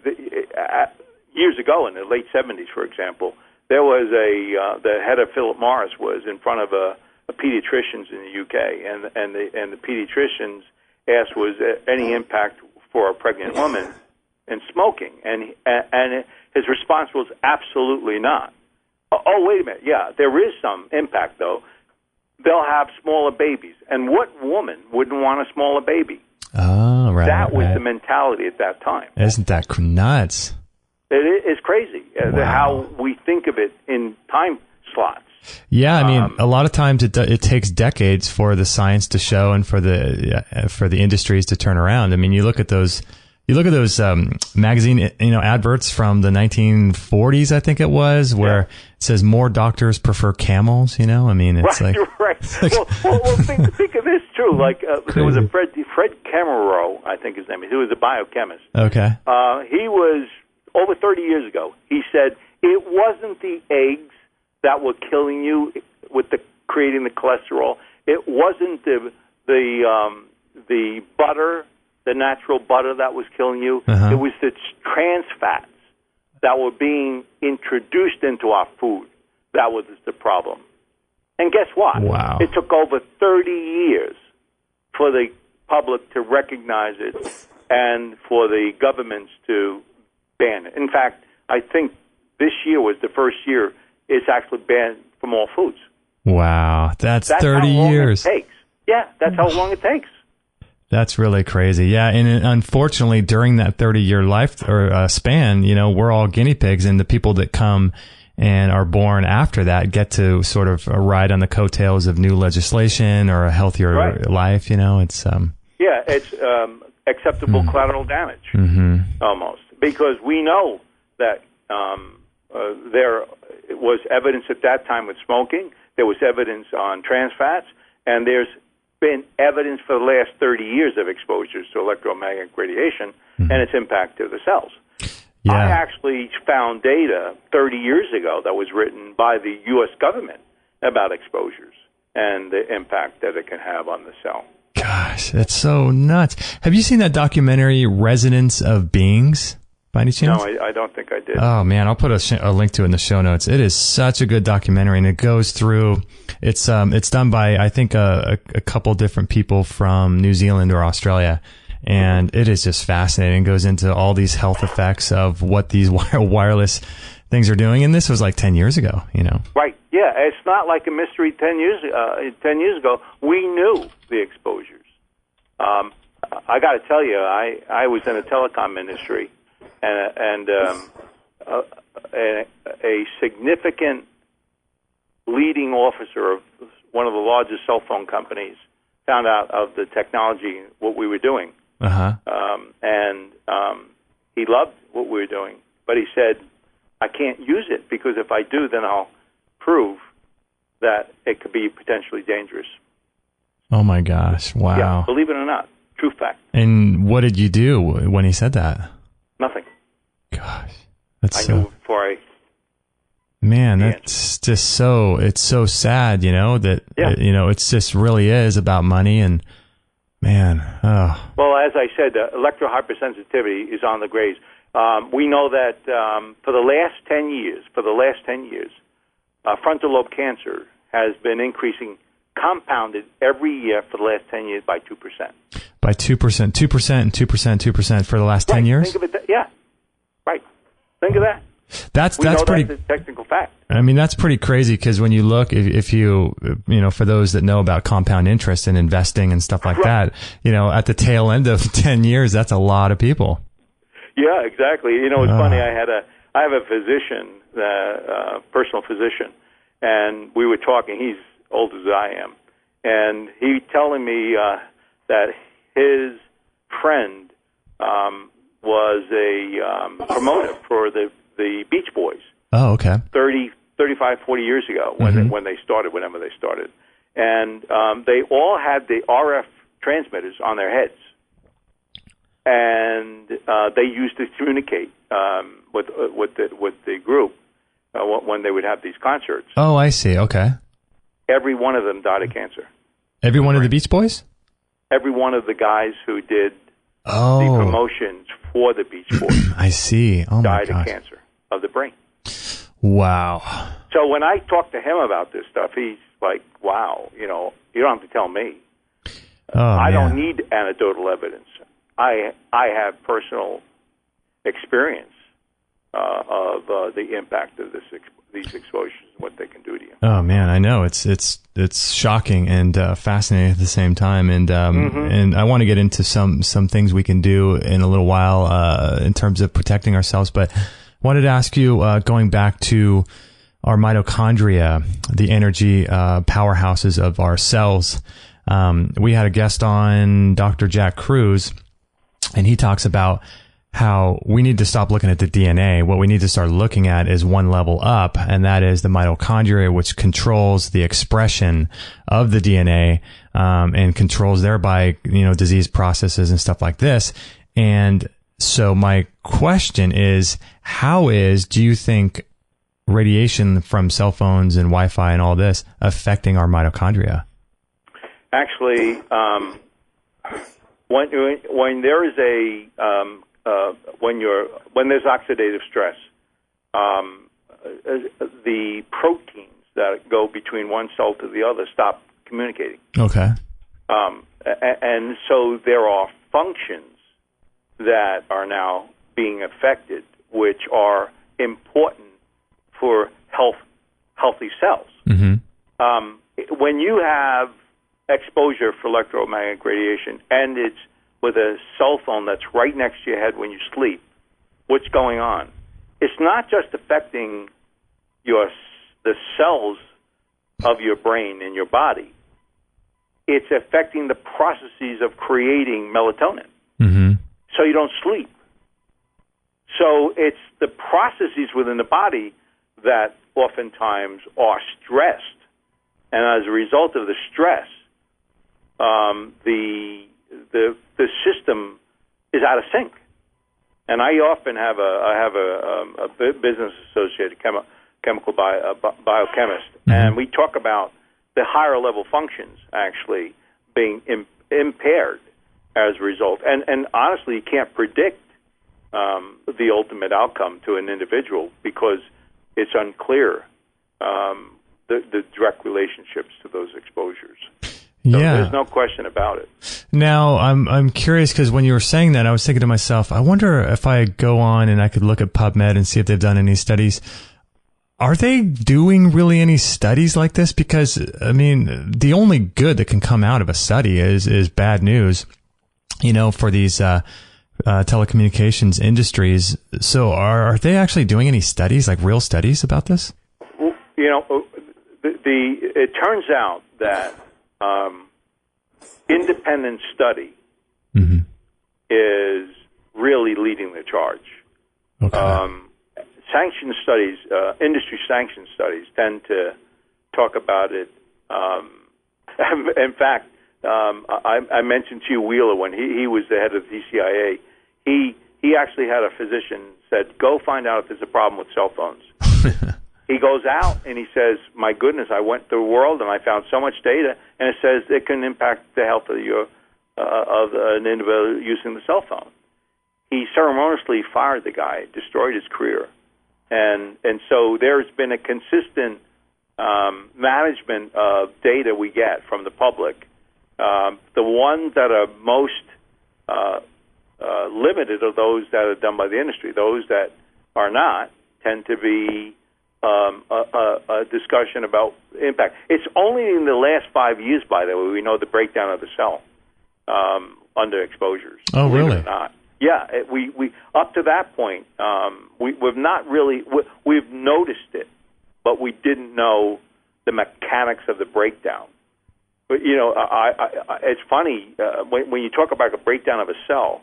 years ago, in the late 70s, for example, there was the head of Philip Morris was in front of a pediatricians in the UK, and the pediatricians asked, was any impact for a pregnant woman in smoking? And his response was absolutely not. Oh, wait a minute. Yeah, there is some impact, though. They'll have smaller babies. And what woman wouldn't want a smaller baby? Oh, right. That was the mentality at that time. Isn't that nuts? It is crazy how we think of it in time slots. Yeah, a lot of times it takes decades for the science to show and for the industries to turn around. You look at those magazine adverts from the 1940s, I think it was, where it says more doctors prefer camels. It's right. Well, think of this too. There was a Fred Cameron, I think his name is. He was a biochemist. Okay. He was over 30 years ago. He said it wasn't the eggs that were killing you with creating the cholesterol. It wasn't the butter, the natural butter that was killing you. Uh-huh. It was the trans fats that were being introduced into our food that was the problem. And guess what? Wow. It took over 30 years for the public to recognize it and for the governments to ban it. In fact, I think this year was the first year it's actually banned from all foods. Wow, that's 30 years. It takes. Yeah, that's how long it takes. That's really crazy. Yeah, and unfortunately, during that 30-year life or span, we're all guinea pigs, and the people that come and are born after that get to sort of ride on the coattails of new legislation or a healthier life. It's it's acceptable collateral damage, almost, because we know that there was evidence at that time with smoking. There was evidence on trans fats, and there's been evidence for the last 30 years of exposures to electromagnetic radiation and its impact to the cells. Yeah. I actually found data 30 years ago that was written by the U.S. government about exposures and the impact that it can have on the cell. Gosh, that's so nuts. Have you seen that documentary, Resonance of Beings, by any chance? No, I don't think I did. Oh, man, I'll put a link to it in the show notes. It is such a good documentary, and it goes through, it's done by, I think, a couple different people from New Zealand or Australia. And it is just fascinating. It goes into all these health effects of what these wireless things are doing. And this was like 10 years ago, you know. Right. Yeah. It's not like a mystery 10 years ago. We knew the exposures. I got to tell you, I was in the telecom industry, and a significant leading officer of one of the largest cell phone companies found out of the technology, what we were doing. And he loved what we were doing, but he said, I can't use it because if I do, then I'll prove that it could be potentially dangerous. Oh, my gosh. Wow. Yeah, believe it or not, true fact. And what did you do when he said that? Nothing. Gosh. I knew before I... Man, that's just so, it's so sad, you know, that, you know, it's just really is about money and, man, oh. Well, as I said, electro hypersensitivity is on the graze. We know that for the last 10 years, frontal lobe cancer has been increasing, compounded every year for the last 10 years by 2%. By 2%, 2% and 2%, 2% for the last 10 years? Think of it, yeah. Right. Think of that. That's pretty. That's a technical fact. I mean, that's pretty crazy because when you look, if you know, for those that know about compound interest and investing and stuff like that, you know, at the tail end of 10 years, that's a lot of people. Yeah, exactly. You know, it's funny. I have a physician, personal physician, and we were talking. He's old as I am, and he telling me that his friend was a promoter for the Beach Boys. Oh, okay. 35, 40 years ago when they started, whenever they started. And they all had the RF transmitters on their heads. And they used to communicate with the group when they would have these concerts. Oh, I see. Okay. Every one of them died of cancer. Every one of the Beach Boys? Every one of the guys who did the promotions for the Beach Boys. I see. Oh, my died of cancer of the brain. Wow. So when I talk to him about this stuff, he's like, wow, you know, you don't have to tell me. I don't need anecdotal evidence. I have personal experience of the impact of these exposures and what they can do to you. Oh man, I know it's shocking and fascinating at the same time, and and I want to get into some things we can do in a little while in terms of protecting ourselves, but wanted to ask you, going back to our mitochondria, the energy powerhouses of our cells. We had a guest on, Dr. Jack Cruz, and he talks about how we need to stop looking at the DNA. What we need to start looking at is one level up, and that is the mitochondria, which controls the expression of the DNA, and controls thereby, you know, disease processes and stuff like this. And so my question is, do you think radiation from cell phones and Wi-Fi and all this affecting our mitochondria? Actually, when there is when there's oxidative stress, the proteins that go between one cell to the other stop communicating. Okay. And so there are functions that are now being affected, which are important for healthy cells. When you have exposure for electromagnetic radiation and it's with a cell phone that's right next to your head when you sleep, what's going on? It's not just affecting the cells of your brain and your body. It's affecting the processes of creating melatonin. so you don't sleep. So it's the processes within the body that oftentimes are stressed, and as a result of the stress, the system is out of sync. And I often have a business associate, chemical biochemist, and we talk about the higher level functions actually being impaired as a result. And honestly, you can't predict the ultimate outcome to an individual because it's unclear the direct relationships to those exposures. So there's no question about it. Now, I'm curious because when you were saying that, I was thinking to myself, I wonder if I go on and I could look at PubMed and see if they've done any studies. Are they doing really any studies like this? Because, I mean, the only good that can come out of a study is bad news, for these telecommunications industries. So are they actually doing any studies, like real studies about this? Well, it turns out that independent study is really leading the charge. Okay. Sanction studies, industry sanction studies, tend to talk about it. In fact, I mentioned to you Wheeler when he was the head of the DCIA. He actually had a physician said, "Go find out if there's a problem with cell phones." He goes out and he says, "My goodness, I went through the world and I found so much data, and it says it can impact the health of an individual using the cell phone." He ceremoniously fired the guy, destroyed his career, and so there's been a consistent management of data we get from the public. The ones that are most limited are those that are done by the industry. Those that are not tend to be a discussion about impact. It's only in the last 5 years, by the way, we know the breakdown of the cell under exposures. Oh, really? Or not. Yeah, we up to that point, we've not really we've noticed it, but we didn't know the mechanics of the breakdown. But it's funny when you talk about a breakdown of a cell.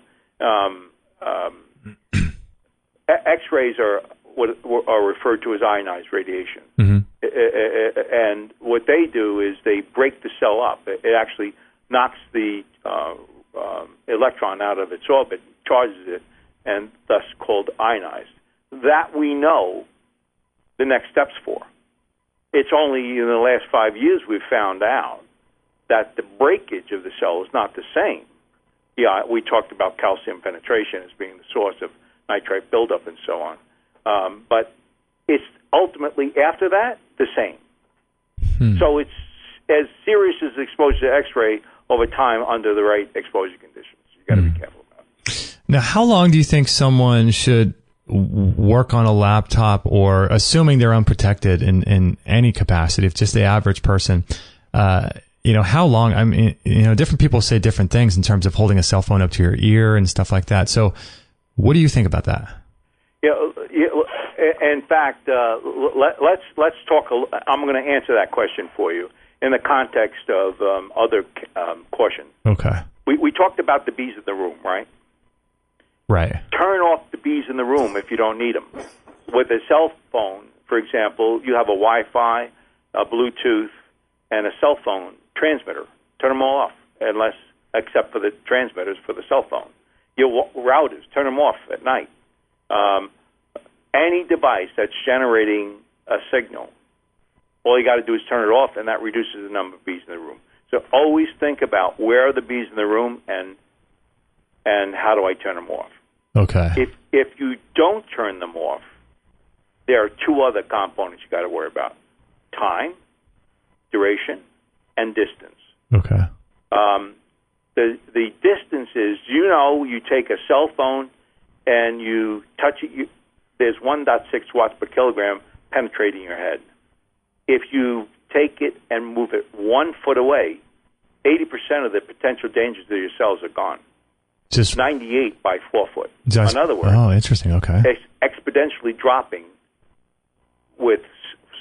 X-rays are referred to as ionized radiation, and what they do is they break the cell up. It actually knocks the electron out of its orbit, charges it, and thus called ionized. That we know the next steps for. It's only in the last 5 years we've found out that the breakage of the cell is not the same. Yeah, we talked about calcium penetration as being the source of nitrite buildup and so on. But it's ultimately, after that, the same. So it's as serious as exposure to X-ray over time under the right exposure conditions. You've got to be careful about it. Now, how long do you think someone should work on a laptop, or assuming they're unprotected in any capacity, if just the average person, how long? I mean, different people say different things in terms of holding a cell phone up to your ear and stuff like that. So what do you think about that? Yeah, in fact, let's talk. I'm going to answer that question for you in the context of other caution. Okay. We talked about the bees in the room, right? Right. Turn off the bees in the room if you don't need them. With a cell phone, for example, you have a Wi-Fi, a Bluetooth, and a cell phone transmitter. Turn them all off, except for the transmitters for the cell phone. Your routers, turn them off at night. Any device that's generating a signal, all you got to do is turn it off, and that reduces the number of bees in the room. So always think about where are the bees in the room and how do I turn them off. Okay. If you don't turn them off, there are two other components you got to worry about: time, duration, and distance. Okay. The distance is, you take a cell phone and you touch it. There's 1.6 watts per kilogram penetrating your head. If you take it and move it 1 foot away, 80% of the potential dangers to your cells are gone. Just 98 by 4 foot. In other words, interesting. Okay. It's exponentially dropping with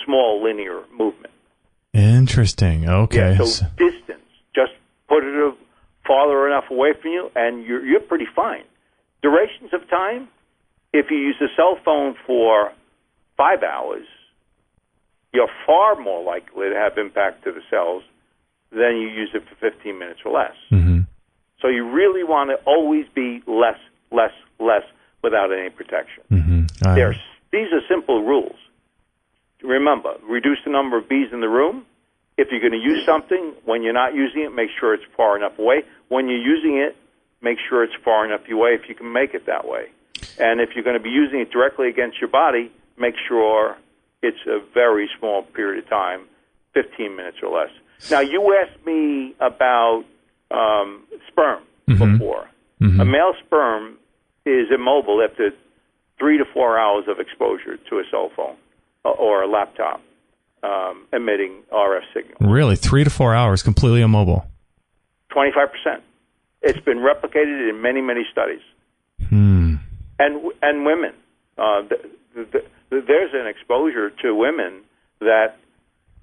small linear movement. Interesting. Okay. Yeah, so distance, just put it farther enough away from you, and you're pretty fine. Durations of time, if you use a cell phone for 5 hours, you're far more likely to have impact to the cells than you use it for 15 minutes or less. Mm-hmm. So you really want to always be less without any protection. Mm-hmm. These are simple rules. Remember, reduce the number of bees in the room. If you're going to use something, when you're not using it, make sure it's far enough away. When you're using it, make sure it's far enough away if you can make it that way. And if you're going to be using it directly against your body, make sure it's a very small period of time, 15 minutes or less. Now, you asked me about sperm before. Mm-hmm. A male sperm is immobile after 3 to 4 hours of exposure to a cell phone or a laptop emitting RF signals. Really? 3 to 4 hours, completely immobile? 25%. It's been replicated in many, many studies. And women. There's an exposure to women that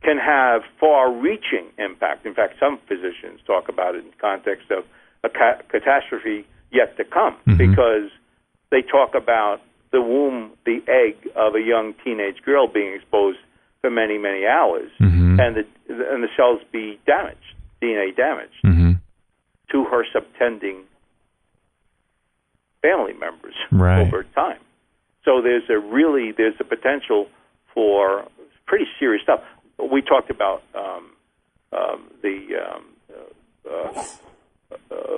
can have far-reaching impact. In fact, some physicians talk about it in the context of a catastrophe yet to come, because they talk about the womb, the egg of a young teenage girl being exposed for many, many hours, and the cells be damaged, DNA damaged, to her subtending family members over time. So there's a potential for pretty serious stuff. We talked about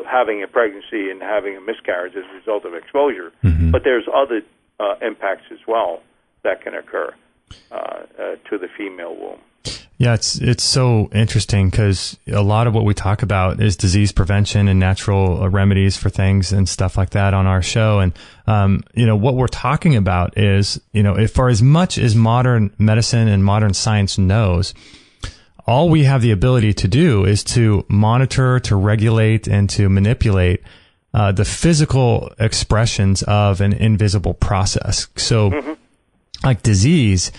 having a pregnancy and having a miscarriage as a result of exposure, but there's other impacts as well that can occur to the female womb. Yeah, it's so interesting because a lot of what we talk about is disease prevention and natural remedies for things and stuff like that on our show. And, what we're talking about is, for as much as modern medicine and modern science knows, all we have the ability to do is to monitor, to regulate, and to manipulate the physical expressions of an invisible process. So, like disease,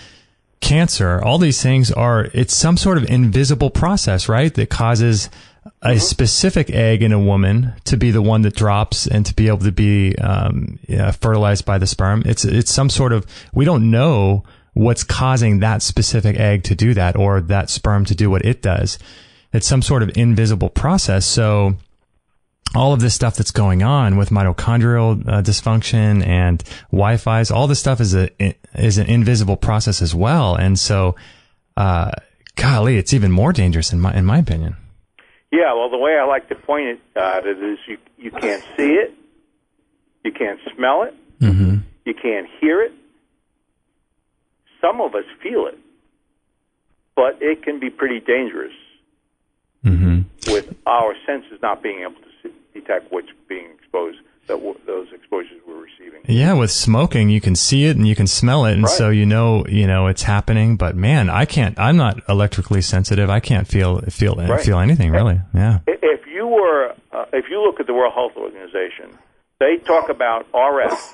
cancer, all these things it's some sort of invisible process, right? That causes a specific egg in a woman to be the one that drops and to be able to be fertilized by the sperm. It's some sort of, we don't know what's causing that specific egg to do that or that sperm to do what it does. It's some sort of invisible process. So all of this stuff that's going on with mitochondrial dysfunction and Wi-Fi's, all this stuff is an invisible process as well. And so, golly, it's even more dangerous in my opinion. Yeah, well, the way I like to point it is you can't see it, you can't smell it, you can't hear it. Some of us feel it, but it can be pretty dangerous with our senses not being able to detect what's being exposed, those exposures we're receiving. Yeah, with smoking, you can see it and you can smell it, and so it's happening. But man, I'm not electrically sensitive. I can't feel anything really. Yeah. If you look at the World Health Organization, they talk about RF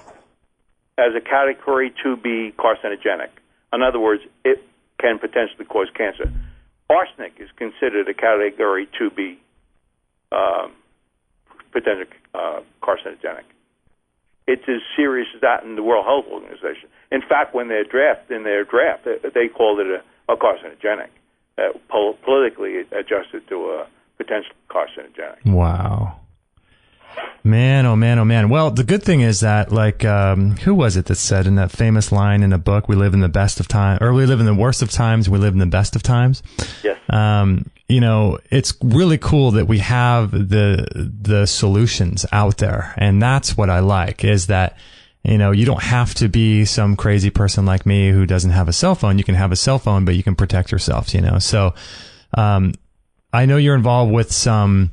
as a category to be carcinogenic. In other words, it can potentially cause cancer. Arsenic is considered a category to be potentially carcinogenic. It's as serious as that in the World Health Organization. In fact, when they draft, they called it a carcinogenic, politically adjusted to a potential carcinogenic. Wow. Man, oh man, oh man. Well, the good thing is that, who was it that said in that famous line in a book, we live in the best of times, or we live in the worst of times, we live in the best of times? Yes. It's really cool that we have the solutions out there. And that's what I like, is that, you don't have to be some crazy person like me who doesn't have a cell phone. You can have a cell phone, but you can protect yourself, So, I know you're involved with some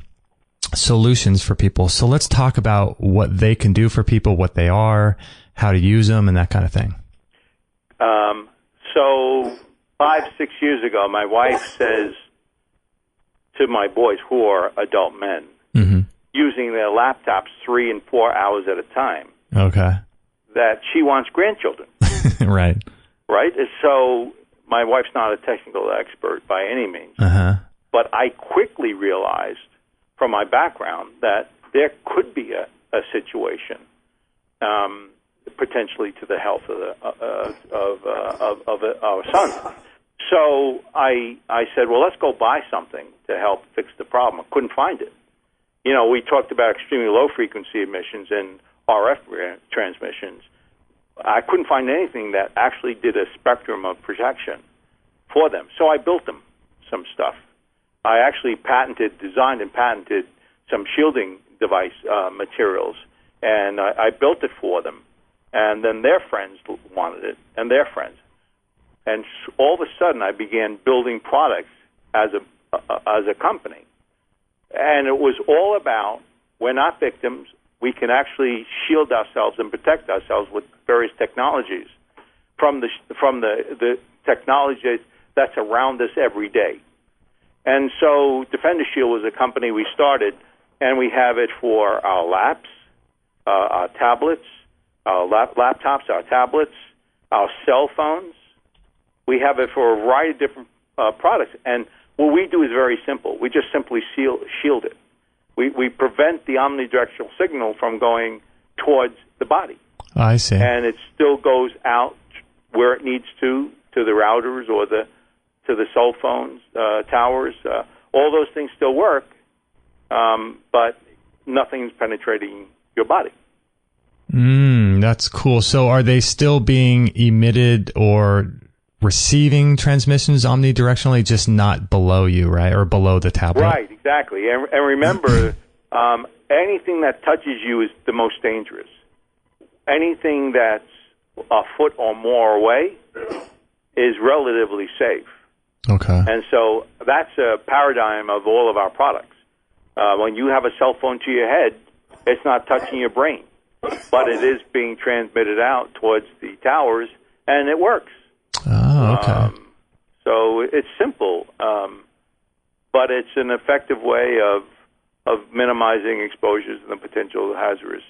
solutions for people. So let's talk about what they can do for people, what they are, how to use them, and that kind of thing. So 5-6 years ago, my wife says to my boys, who are adult men, using their laptops 3 and 4 hours at a time, that she wants grandchildren. Right. So my wife's not a technical expert by any means, but I quickly realized from my background that there could be a situation potentially to the health of our son. So I said, well, let's go buy something to help fix the problem. I couldn't find it. You know, we talked about extremely low frequency emissions and RF transmissions. I couldn't find anything that actually did a spectrum of protection for them. So I built them some stuff. I actually designed and patented some shielding device materials, and I built it for them. And then their friends wanted it, and their friends. And all of a sudden, I began building products as a company. And it was all about, we're not victims. We can actually shield ourselves and protect ourselves with various technologies from the technology that's around us every day. And so DefenderShield was a company we started, and we have it for our laps, our tablets, our laptops, our tablets, our cell phones. We have it for a variety of different products. And what we do is very simple. We just simply shield it. We prevent the omnidirectional signal from going towards the body. I see. And it still goes out where it needs to the routers or to the cell phones, towers. All those things still work, but nothing's penetrating your body. That's cool. So are they still being emitted or receiving transmissions omnidirectionally, just not below you, right? Or below the tablet? Right, exactly. And remember, anything that touches you is the most dangerous. Anything that's a foot or more away is relatively safe. Okay. And so that's a paradigm of all of our products. When you have a cell phone to your head, it's not touching your brain, but it is being transmitted out towards the towers, and it works. Oh, okay. So it's simple, but it's an effective way of minimizing exposures and the potential hazardous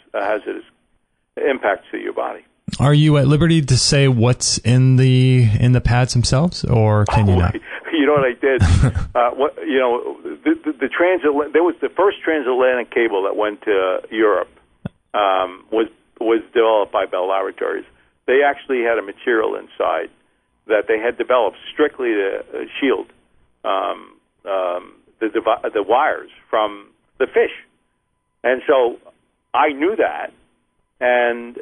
impacts to your body. Are you at liberty to say what's in the pads themselves, or can you not? You know what I did? There was the first transatlantic cable that went to Europe. Was developed by Bell Laboratories. They actually had a material inside that they had developed strictly to shield the wires from the fish. And so I knew that, and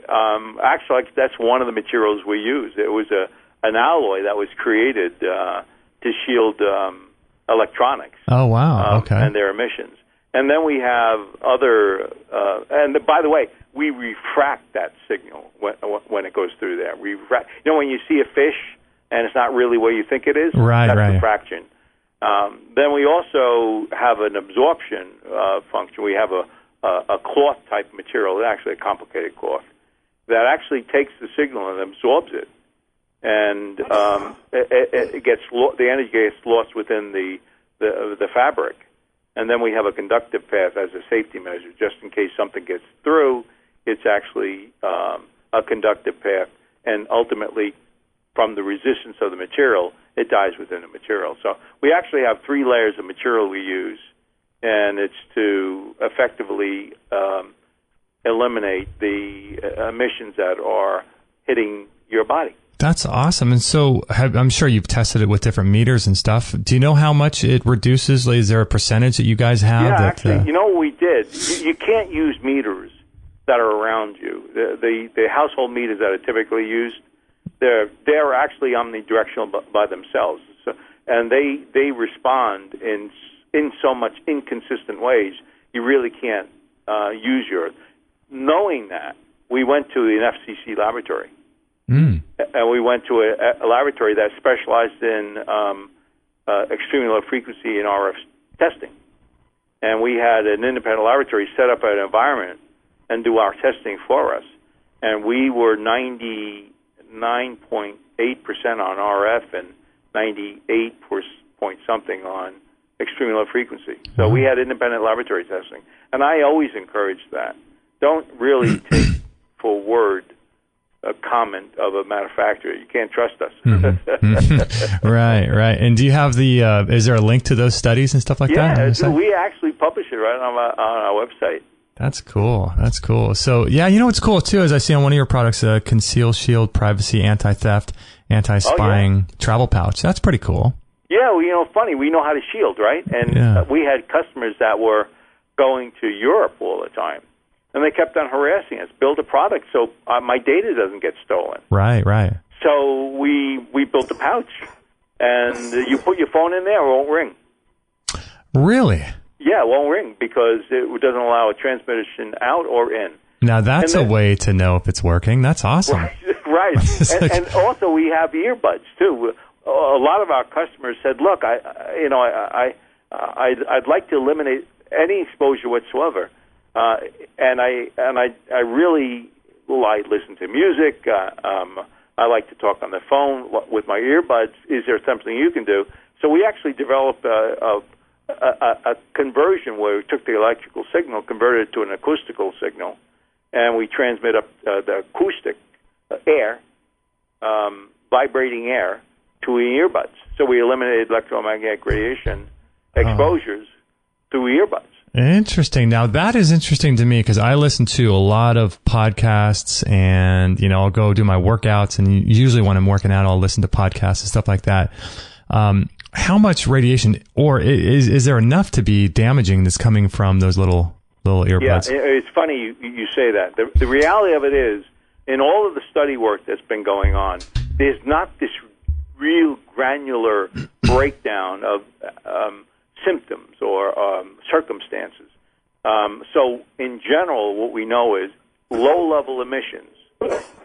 actually that's one of the materials we use. It was an alloy that was created to shield electronics. Oh, wow. Okay. And their emissions. And then we have other, and by the way, we refract that signal when it goes through there. When you see a fish and it's not really where you think it is, that's refraction. Then we also have an absorption function. We have a cloth type material, actually a complicated cloth, that actually takes the signal and absorbs it, and it gets the energy gets lost within the fabric. And then we have a conductive path as a safety measure, just in case something gets through. It's actually a conductive path, and ultimately, from the resistance of the material, it dies within the material. So we actually have 3 layers of material we use, and it's to effectively eliminate the emissions that are hitting your body. That's awesome. And so I'm sure you've tested it with different meters and stuff. Do you know how much it reduces? Is there a percentage that you guys have? Yeah, actually, you know what we did? You can't use meters that are around you. The household meters that are typically used, they're actually omnidirectional by themselves. So, and they respond in so much inconsistent ways, you really can't use yours. Knowing that, we went to an FCC laboratory. And we went to a laboratory that specialized in extremely low frequency and RF testing. And we had an independent laboratory set up an environment and do our testing for us. And we were 99.8% on RF and 98 point something on extremely low frequency. So we had independent laboratory testing. And I always encourage that. Don't really take for word a comment of a manufacturer. You can't trust us. Right. And do you have is there a link to those studies and stuff like that? Yeah, we actually publish it right on our website. That's cool. That's cool. So, yeah, you know what's cool, too, is I see on one of your products, a Conceal Shield Privacy Anti-Theft, Anti-Spying Travel Pouch. That's pretty cool. Yeah, well, funny, we know how to shield, right? And we had customers that were going to Europe all the time, and they kept on harassing us, build a product so my data doesn't get stolen. Right. So we built a pouch, and you put your phone in there, it won't ring. Really? Yeah, it won't ring because it doesn't allow a transmission out or in. Now, that's a way to know if it's working. That's awesome. Right. And also we have earbuds, too. A lot of our customers said, look, I'd like to eliminate any exposure whatsoever. And I really like listen to music. I like to talk on the phone with my earbuds. Is there something you can do? So we actually developed a conversion where we took the electrical signal, converted it to an acoustical signal, and we transmit up the acoustic air, vibrating air, to earbuds. So we eliminated electromagnetic radiation exposures through earbuds. Interesting. Now, that is interesting to me because I listen to a lot of podcasts and, I'll go do my workouts, and usually when I'm working out, I'll listen to podcasts and stuff like that. How much radiation, or is there enough to be damaging that's coming from those little earbuds? Yeah, it's funny you say that. The reality of it is, in all of the study work that's been going on, there's not this real granular breakdown of symptoms or circumstances. So in general, what we know is low-level emissions,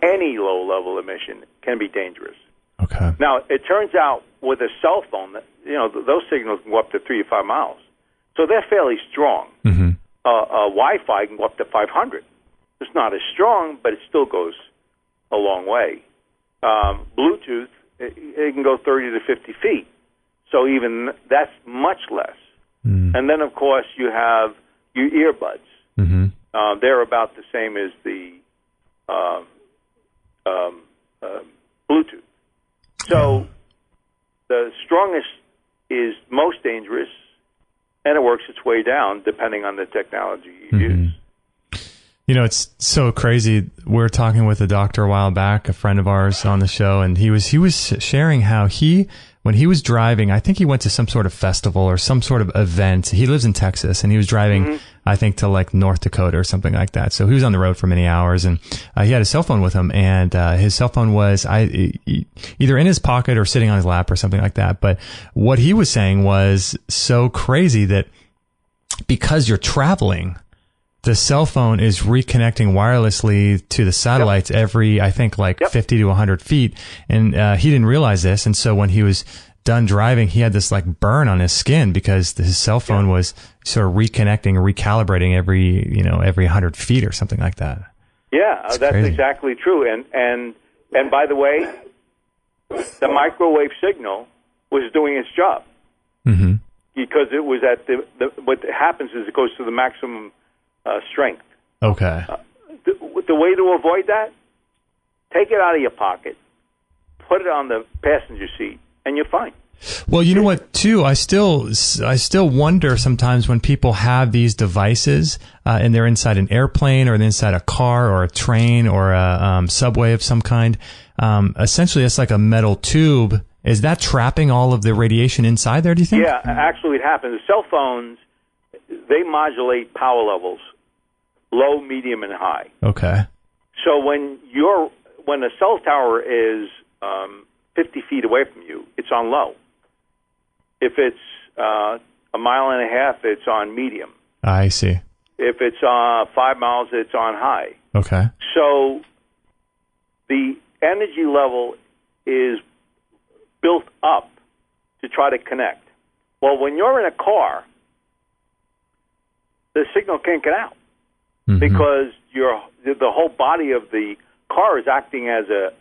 any low-level emission can be dangerous. Okay. Now, it turns out with a cell phone, that those signals can go up to 3 to 5 miles. So they're fairly strong. Mm-hmm. Wi-Fi can go up to 500. It's not as strong, but it still goes a long way. Bluetooth, it can go 30 to 50 feet. So even that's much less. Mm. And then, of course, you have your earbuds. Mm-hmm. They're about the same as the Bluetooth. So the strongest is most dangerous, and it works its way down depending on the technology you use. It's so crazy. We were talking with a doctor a while back, a friend of ours on the show, and he was sharing how when he was driving, I think he went to some sort of festival or some sort of event. He lives in Texas, and he was driving, I think, to like North Dakota or something like that. So he was on the road for many hours, and he had a cell phone with him, and his cell phone was either in his pocket or sitting on his lap or something like that. But what he was saying was so crazy that because you're traveling, the cell phone is reconnecting wirelessly to the satellites every, I think, 50 to 100 feet. And he didn't realize this. And so when he was done driving, he had this burn on his skin because his cell phone was sort of reconnecting or recalibrating every 100 feet or something like that. Yeah, that's crazy. Exactly true. And by the way, the microwave signal was doing its job. Mm-hmm. Because it was at what happens is it goes to the maximum strength. Okay. The way to avoid that, take it out of your pocket, put it on the passenger seat, and you're fine. Well, you know what, too? I still wonder sometimes when people have these devices and they're inside an airplane or they're inside a car or a train or a subway of some kind. Essentially, it's like a metal tube. Is that trapping all of the radiation inside there, do you think? Yeah, actually it happens. The cell phones, they modulate power levels, low, medium, and high. Okay. So when a cell tower is 50 feet away from you, it's on low. If it's a mile and a half, it's on medium. I see. If it's 5 miles, it's on high. Okay. So the energy level is built up to try to connect. Well, when you're in a car, the signal can't get out because the whole body of the car is acting as a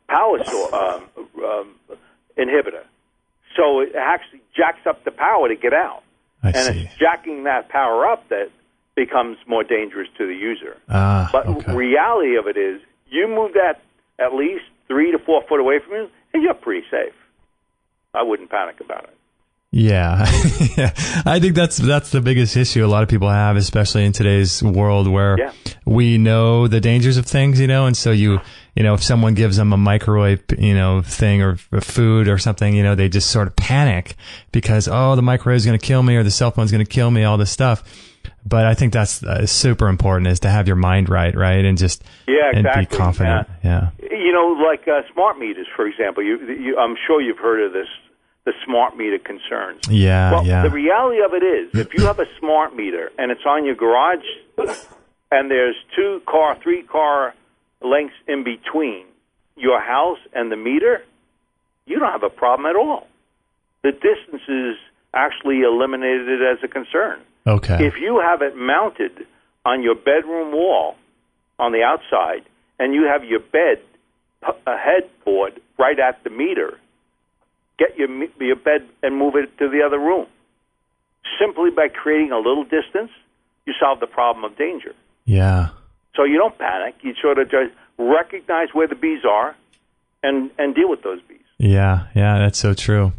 power source inhibitor. So it actually jacks up the power to get out. I see. It's jacking that power up that becomes more dangerous to the user. But reality of it is, you move that at least 3 to 4 foot away from you, and you're pretty safe. I wouldn't panic about it. Yeah. Yeah. I think that's the biggest issue a lot of people have, especially in today's world where we know the dangers of things, and so if someone gives them a microwave, thing or food or something, they just sort of panic because, the microwave is going to kill me or the cell phone's going to kill me, all this stuff. But I think that's super important, is to have your mind right? And just and be confident. Yeah. Like smart meters, for example. I'm sure you've heard of this, the smart meter concerns. Yeah, well, the reality of it is, if you have a smart meter and it's on your garage and there's 3-car lengths in between your house and the meter, you don't have a problem at all. The distance is actually eliminated as a concern. Okay. If you have it mounted on your bedroom wall on the outside and you have your headboard right at the meter, get your bed and move it to the other room. Simply by creating a little distance, you solve the problem of danger. Yeah. So you don't panic. You sort of just recognize where the bees are and deal with those bees. Yeah, that's so true.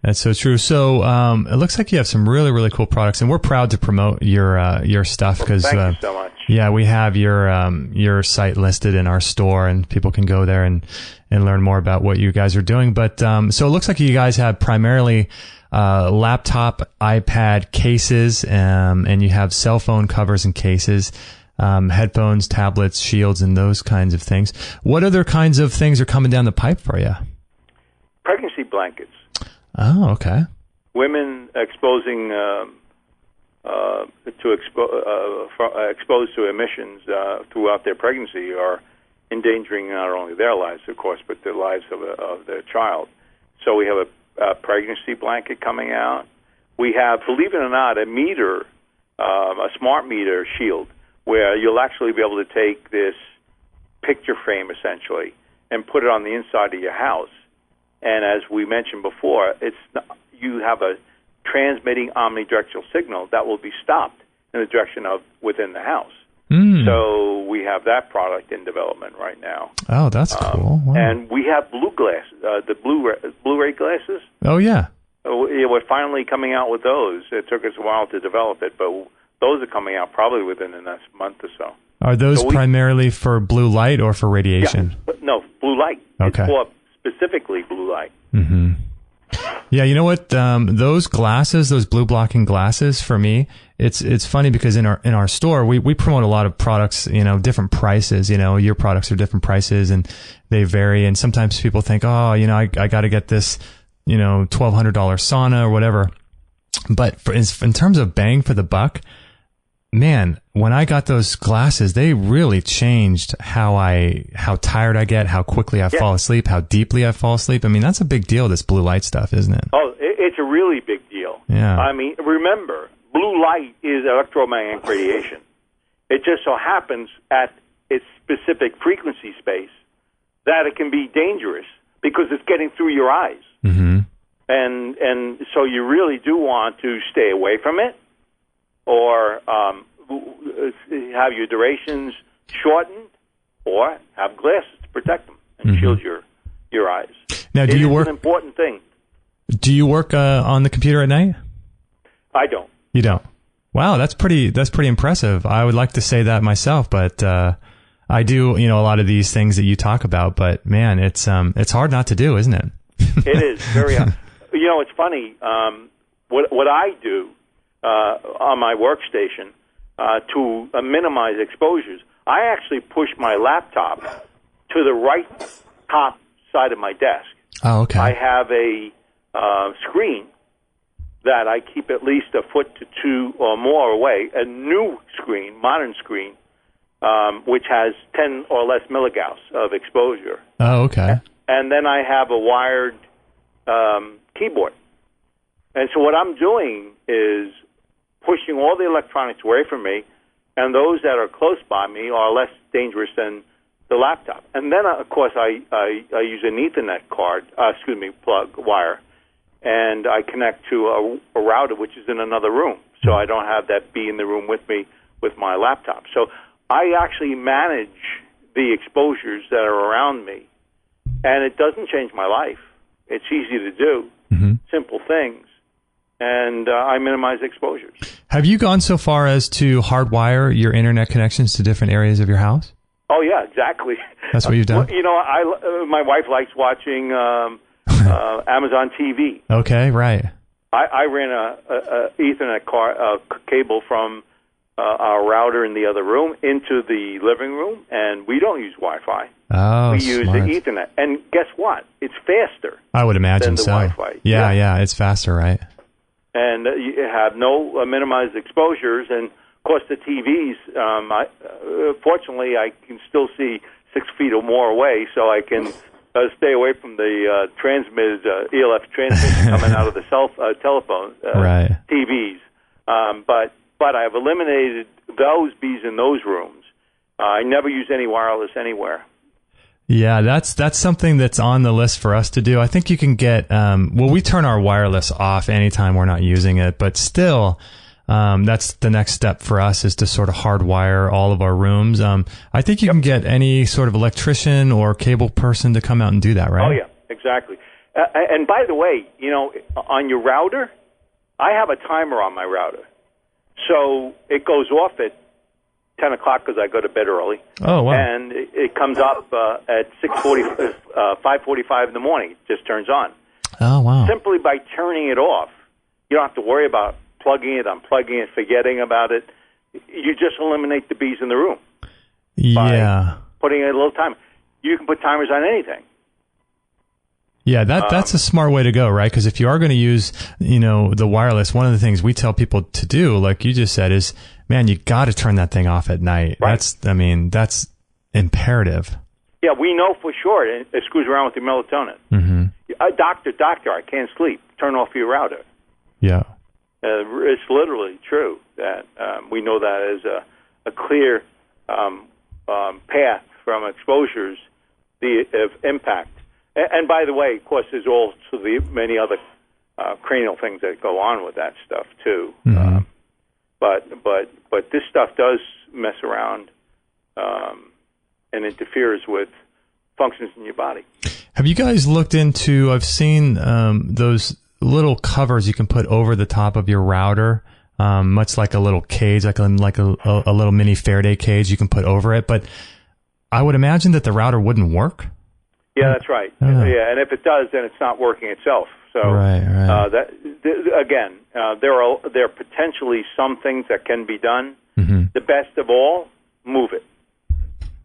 That's so true. So it looks like you have some really, really cool products, and we're proud to promote your stuff because thank you so much. Yeah, we have your site listed in our store, and people can go there and learn more about what you guys are doing. But so it looks like you guys have primarily laptop, iPad cases, and you have cell phone covers and cases, headphones, tablets, shields, and those kinds of things. What other kinds of things are coming down the pipe for you? Pregnancy blankets. Oh, okay. Women exposed to emissions throughout their pregnancy are endangering not only their lives, of course, but the lives of their child. So we have a pregnancy blanket coming out. We have, believe it or not, a meter, a smart meter shield, where you'll actually be able to take this picture frame, essentially, and put it on the inside of your house. And as we mentioned before, you have a transmitting omnidirectional signal that will be stopped in the direction of within the house. So we have that product in development right now. Oh, that's cool. Wow. And we have blue glass, the Blu-ray glasses. Oh, yeah. We're finally coming out with those. It took us a while to develop it, but those are coming out probably within the next month or so. Are those primarily for blue light or for radiation? Yeah, no, blue light. Okay. It's for specifically blue light. Mm-hmm. Yeah, you know what? Those glasses, those blue blocking glasses, for me, it's funny because in our store we promote a lot of products, different prices. Your products are different prices and they vary. And sometimes people think, I got to get this, $1,200 sauna or whatever. But in terms of bang for the buck, man, when I got those glasses, they really changed how tired I get, how quickly I fall asleep, how deeply I fall asleep. I mean, that's a big deal, this blue light stuff, isn't it? Oh, it's a really big deal. Yeah. I mean, remember, blue light is electromagnetic radiation. It just so happens at its specific frequency space that it can be dangerous because it's getting through your eyes. Mm-hmm. And so you really do want to stay away from it, or have your durations shortened, or have glasses to protect them and shield your eyes. Now, do you work? It's an important thing. Do you work on the computer at night? I don't. You don't? Wow, that's pretty impressive. I would like to say that myself, but I do, a lot of these things that you talk about. But man, it's hard not to do, isn't it? It is very hard. It's funny. What I do on my workstation to minimize exposures, I actually push my laptop to the right top side of my desk. Oh, okay. I have a screen that I keep at least a foot to two or more away, a new screen, modern screen, which has 10 or less milligauss of exposure. Oh, okay. And then I have a wired keyboard. And so what I'm doing is pushing all the electronics away from me, and those that are close by me are less dangerous than the laptop. And then, of course, I use an Ethernet plug wire, and I connect to a router which is in another room, so I don't have that be in the room with me with my laptop. So I actually manage the exposures that are around me, and it doesn't change my life. It's easy to do, simple things. and I minimize exposures. Have you gone so far as to hardwire your internet connections to different areas of your house? Oh, yeah, exactly. That's what you've done? Well, you know, my wife likes watching Amazon TV. Okay, right. I ran a Ethernet cable from our router in the other room into the living room, and we don't use Wi-Fi. Oh, we use smart. the Ethernet. And guess what? It's faster. I would imagine than the so. Wi-Fi. Yeah, it's faster, right? And you have no minimized exposures, and of course the TVs. Fortunately, I can still see 6 feet or more away, so I can stay away from the transmitted ELF transmission coming out of the telephone right. TVs. But I've eliminated those bees in those rooms. I never use any wireless anywhere. Yeah, that's something that's on the list for us to do. I think you can get, we turn our wireless off anytime we're not using it, but still, that's the next step for us is to sort of hardwire all of our rooms. I think you can get any sort of electrician or cable person to come out and do that, right? Oh, yeah, exactly. And by the way, you know, on your router, I have a timer on my router. So it goes off at 10 o'clock because I go to bed early. Oh, wow. And it comes up at 5:45 in the morning. It just turns on. Oh, wow. Simply by turning it off. You don't have to worry about plugging it, unplugging it, forgetting about it. You just eliminate the bees in the room. Yeah. By putting a little timer. You can put timers on anything. Yeah, that's a smart way to go, right? Because if you are going to use, you know, the wireless, one of the things we tell people to do, like you just said, is, man, you got to turn that thing off at night. Right. That's imperative. Yeah, we know for sure it screws around with your melatonin. Mm-hmm. Doctor, I can't sleep. Turn off your router. Yeah. It's literally true that we know that as a clear path from exposures of impact. And by the way, of course, there's also many other cranial things that go on with that stuff too. Mm-hmm. But this stuff does mess around and interferes with functions in your body. Have you guys looked into? I've seen those little covers you can put over the top of your router, much like a little cage, like a little mini Faraday cage you can put over it. But I would imagine that the router wouldn't work. Yeah, that's right. Yeah, and if it does, then it's not working itself. So, right. There are potentially some things that can be done. Mm-hmm. The best of all, move it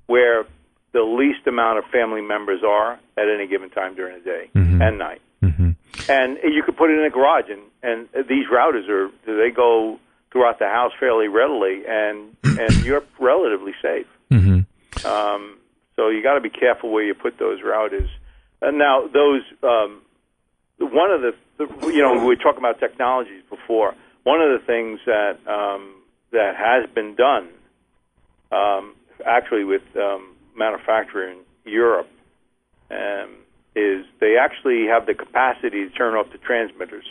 where the least amount of family members are at any given time during the day and night. Mm-hmm. And you could put it in a garage, and these routers they go throughout the house fairly readily, and you're relatively safe. Mm-hmm. So you got to be careful where you put those routers. And now those, one of the we were talking about technologies before. One of the things that has been done, actually with manufacturer in Europe, is they actually have the capacity to turn off the transmitters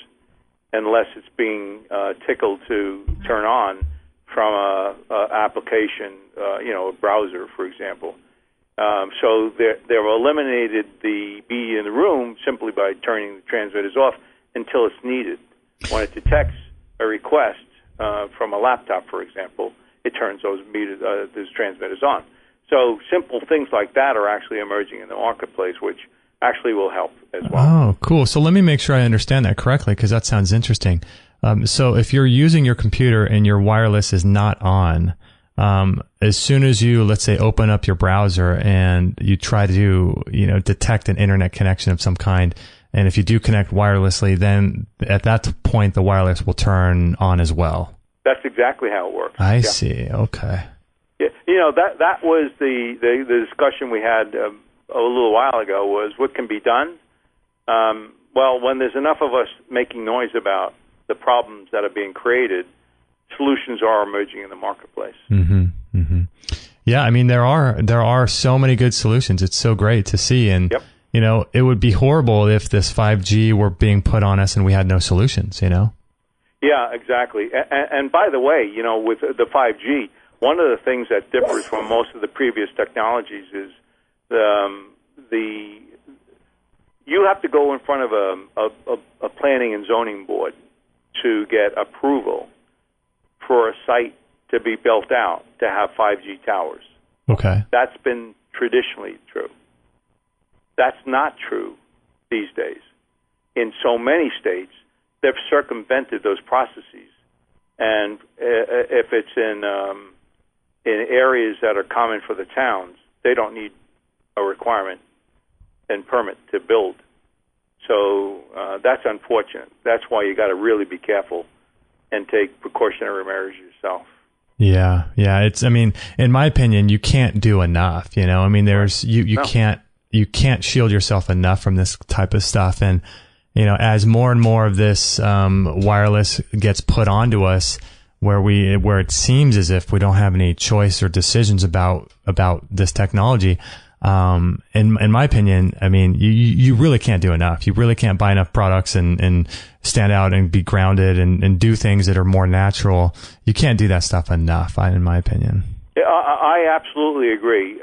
unless it's being tickled to turn on from a application, a browser, for example. So they've eliminated the bee in the room simply by turning the transmitters off until it's needed. When it detects a request from a laptop, for example, it turns those transmitters on. So simple things like that are actually emerging in the marketplace, which actually will help as well. Oh, cool. So let me make sure I understand that correctly, because that sounds interesting. So if you're using your computer and your wireless is not on, as soon as you, let's say, open up your browser and you try to, detect an internet connection of some kind, and if you do connect wirelessly, then at that point, the wireless will turn on as well. That's exactly how it works. I see. Okay. Yeah. That was the discussion we had a little while ago, was what can be done. Well, when there's enough of us making noise about the problems that are being created, solutions are emerging in the marketplace. Mm-hmm. Mm-hmm. Yeah, I mean, there are so many good solutions. It's so great to see. And, yep. It would be horrible if this 5G were being put on us and we had no solutions, Yeah, exactly. And by the way, with the 5G, one of the things that differs from most of the previous technologies is you have to go in front of a planning and zoning board to get approval for a site to be built out to have 5G towers. Okay. That's been traditionally true. That's not true these days. In so many states, they've circumvented those processes. And if it's in areas that are common for the towns, they don't need a requirement and permit to build. So that's unfortunate. That's why you got to really be careful and take precautionary measures yourself. Yeah. I mean, in my opinion, you can't do enough. I mean, there's you can't shield yourself enough from this type of stuff. And as more and more of this wireless gets put onto us, where it seems as if we don't have any choice or decisions about this technology. In my opinion, I mean, you really can't do enough. You really can't buy enough products and stand out and be grounded and do things that are more natural. You can't do that stuff enough, in my opinion. Yeah, I absolutely agree.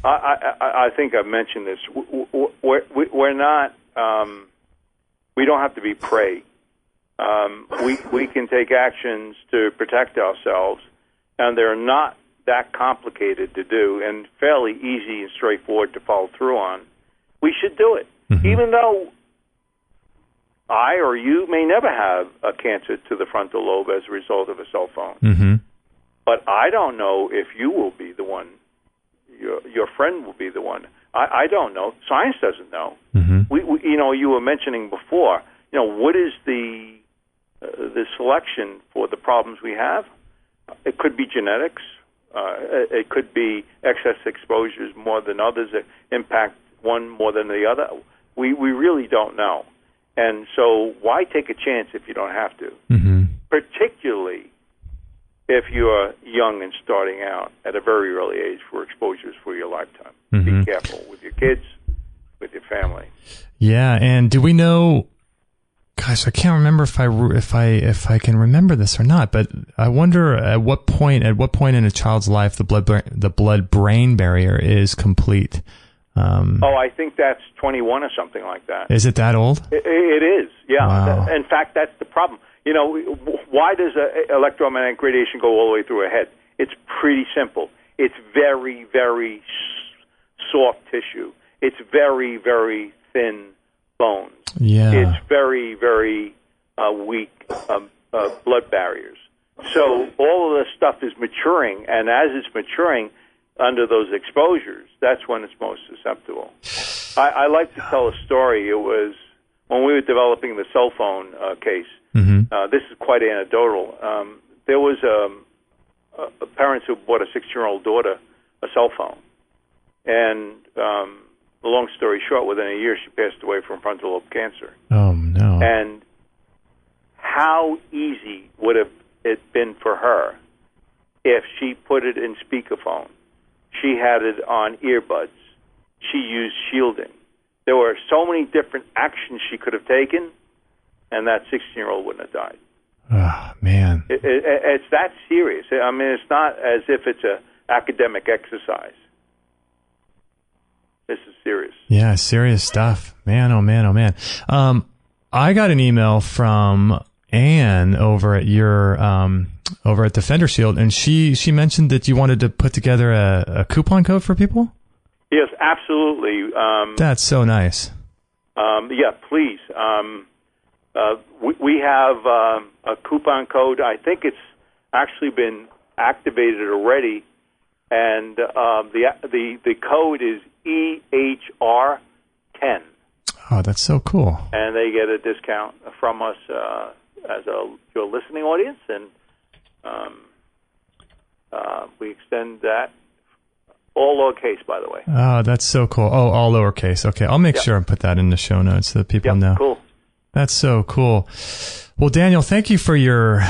I think I've mentioned this. We're not. We don't have to be prey. We can take actions to protect ourselves, and they're not that complicated to do and fairly easy and straightforward to follow through on. We should do it, even though I or you may never have a cancer to the frontal lobe as a result of a cell phone. But I don't know if you will be the one, your friend will be the one. I don't know. Science doesn't know. You were mentioning before, what is the selection for the problems we have? It could be genetics. It could be excess exposures more than others that impact one more than the other. We really don't know. And so why take a chance if you don't have to? Particularly if you're young and starting out at a very early age for exposures for your lifetime. Be careful with your kids, with your family. Yeah, and do we know? Gosh, I can't remember if I can remember this or not. But I wonder at what point in a child's life the blood-brain barrier is complete. I think that's 21 or something like that. Is it that old? It is. Yeah. Wow. In fact, that's the problem. Why does electromagnetic radiation go all the way through a head? It's pretty simple. It's very, very soft tissue. It's very, very thin bones. Yeah. It's very, very weak blood barriers. So all of this stuff is maturing, and as it's maturing under those exposures, that's when it's most susceptible. I like to tell a story. It was when we were developing the cell phone case. This is quite anecdotal. There was parents who bought a 6-year-old daughter a cell phone, and the long story short, within a year, she passed away from frontal lobe cancer. Oh, no. And how easy would have it been for her if she put it in speakerphone? She had it on earbuds. She used shielding. There were so many different actions she could have taken, and that 16-year-old wouldn't have died. Oh, man. It's that serious. I mean, it's not as if it's an academic exercise. This is serious. Yeah, serious stuff. Man, oh man, oh man. I got an email from Anne over at DefenderShield, and she mentioned that you wanted to put together a coupon code for people? Yes, absolutely. That's so nice. Yeah, please. We have a coupon code. I think it's actually been activated already, and the code is EHR10. Oh, that's so cool. And they get a discount from us as your listening audience, and we extend that. All lowercase, by the way. Oh, that's so cool. Oh, all lowercase. Okay, I'll make sure and put that in the show notes so that people know. Cool. That's so cool. Well, Daniel, thank you for your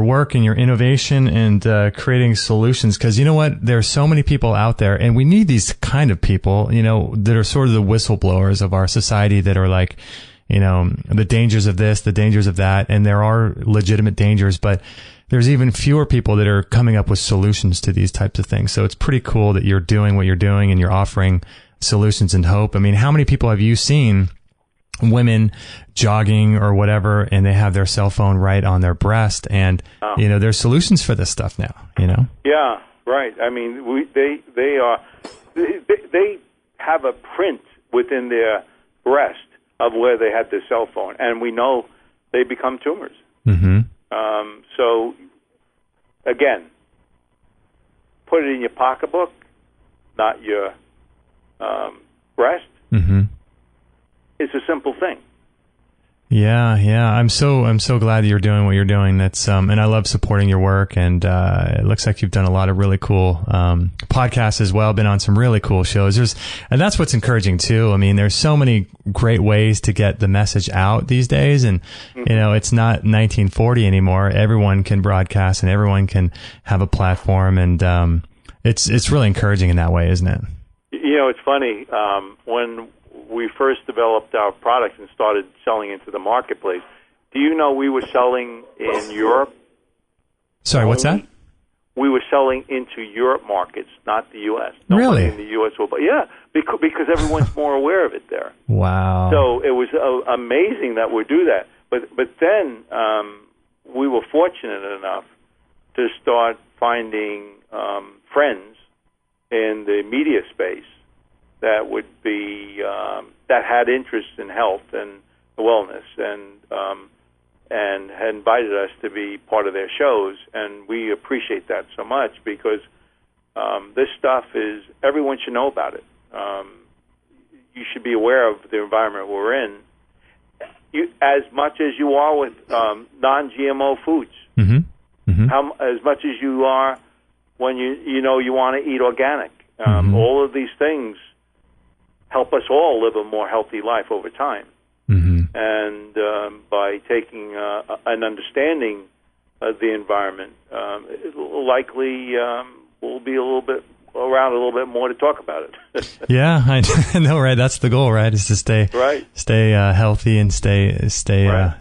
work and your innovation and creating solutions. Because you know what, there's so many people out there, and we need these kind of people, that are sort of the whistleblowers of our society that are like, the dangers of this, the dangers of that, and there are legitimate dangers, but there's even fewer people that are coming up with solutions to these types of things. So it's pretty cool that you're doing what you're doing and you're offering solutions and hope. I mean, how many people have you seen women jogging or whatever, and they have their cell phone right on their breast, and there's solutions for this stuff now. Yeah, right. I mean, they have a print within their breast of where they had their cell phone, and we know they become tumors. Mm-hmm. So, again, put it in your pocketbook, not your breast. Mm-hmm. It's a simple thing. Yeah. I'm so glad that you're doing what you're doing. That's and I love supporting your work. And it looks like you've done a lot of really cool podcasts as well. Been on some really cool shows. And that's what's encouraging too. I mean, there's so many great ways to get the message out these days. And it's not 1940 anymore. Everyone can broadcast and everyone can have a platform. And it's really encouraging in that way, isn't it? It's funny when we first developed our products and started selling into the marketplace. Do you know we were selling in Europe? Sorry, what's that? We were selling into Europe markets, not the U.S. Really? Nobody in the U.S. will buy. Yeah, because everyone's more aware of it there. Wow. So it was amazing that we do that. But then we were fortunate enough to start finding friends in the media space that would be that had interest in health and wellness, and had invited us to be part of their shows, and we appreciate that so much because this stuff is everyone should know about it. You should be aware of the environment we're in, as much as you are with non-GMO foods. Mm-hmm. Mm-hmm. As much as you are when you want to eat organic. All of these things help us all live a more healthy life over time. Mm-hmm. And by taking an understanding of the environment, it likely will be a little bit more to talk about it. Yeah, I know, right? That's the goal, right? Is to stay healthy and stay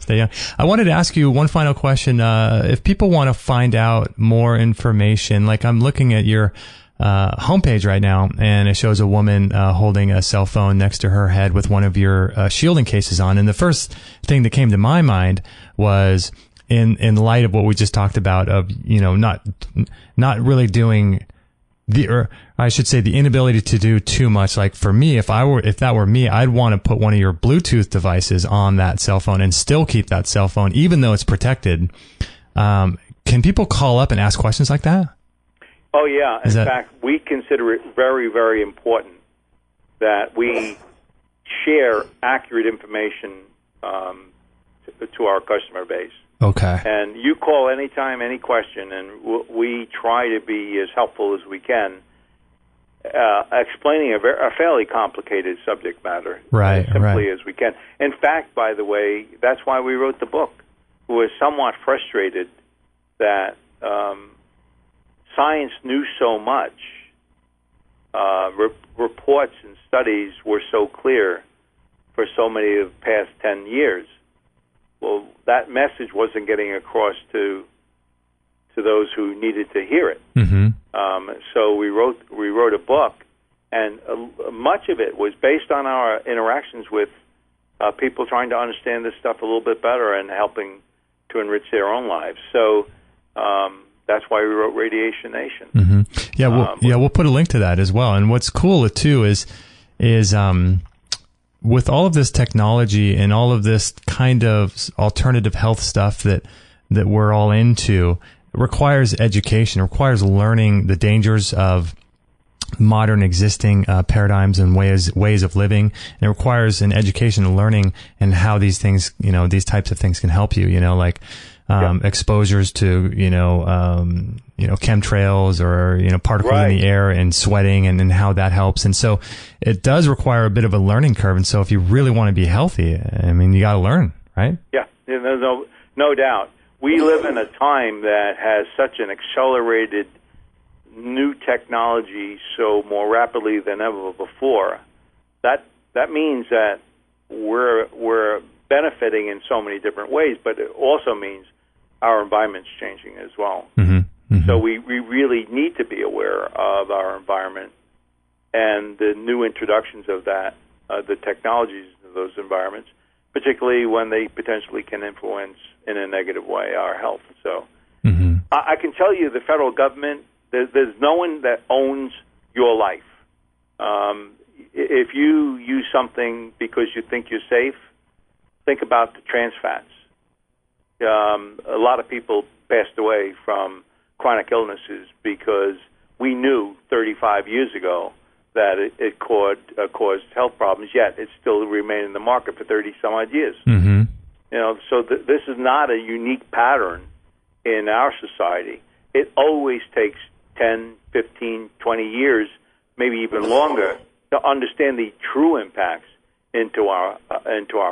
young. I wanted to ask you one final question. If people want to find out more information, like I'm looking at your homepage right now, and it shows a woman holding a cell phone next to her head with one of your shielding cases on. And the first thing that came to my mind was in light of what we just talked about, of not really doing or I should say the inability to do too much. Like for me, if that were me, I'd want to put one of your Bluetooth devices on that cell phone and still keep that cell phone, even though it's protected. Can people call up and ask questions like that? Oh, yeah. In fact, we consider it very, very important that we share accurate information to our customer base. Okay. And you call anytime, any question, and we try to be as helpful as we can, explaining a fairly complicated subject matter as simply as we can. In fact, by the way, that's why we wrote the book. We were somewhat frustrated that science knew so much, reports and studies were so clear for so many of the past 10 years. Well, that message wasn't getting across to those who needed to hear it. Mm-hmm. So we wrote a book, and much of it was based on our interactions with people trying to understand this stuff a little bit better and helping to enrich their own lives. So that's why we wrote Radiation Nation. Mm-hmm. We'll put a link to that as well. And what's cool too is with all of this technology and all of this kind of alternative health stuff that we're all into, it requires education, it requires learning the dangers of modern existing paradigms and ways of living. And it requires an education and learning and how these things, these types of things can help you, like exposures to, chemtrails or, particles in the air and sweating and how that helps. And so it does require a bit of a learning curve. And so if you really want to be healthy, you got to learn, right? Yeah, no doubt. We live in a time that has such an accelerated new technology so more rapidly than ever before. That means that we're benefiting in so many different ways, but it also means our environment's changing as well. Mm-hmm. Mm-hmm. So we really need to be aware of our environment and the new introductions of that, the technologies of those environments, particularly when they potentially can influence in a negative way our health. So I can tell you the federal government, there's no one that owns your life. If you use something because you think you're safe, think about the trans fats. A lot of people passed away from chronic illnesses because we knew 35 years ago that it caused health problems, yet it still remained in the market for 30-some-odd years. So this is not a unique pattern in our society. It always takes 10, 15, 20 years, maybe even longer, to understand the true impacts into our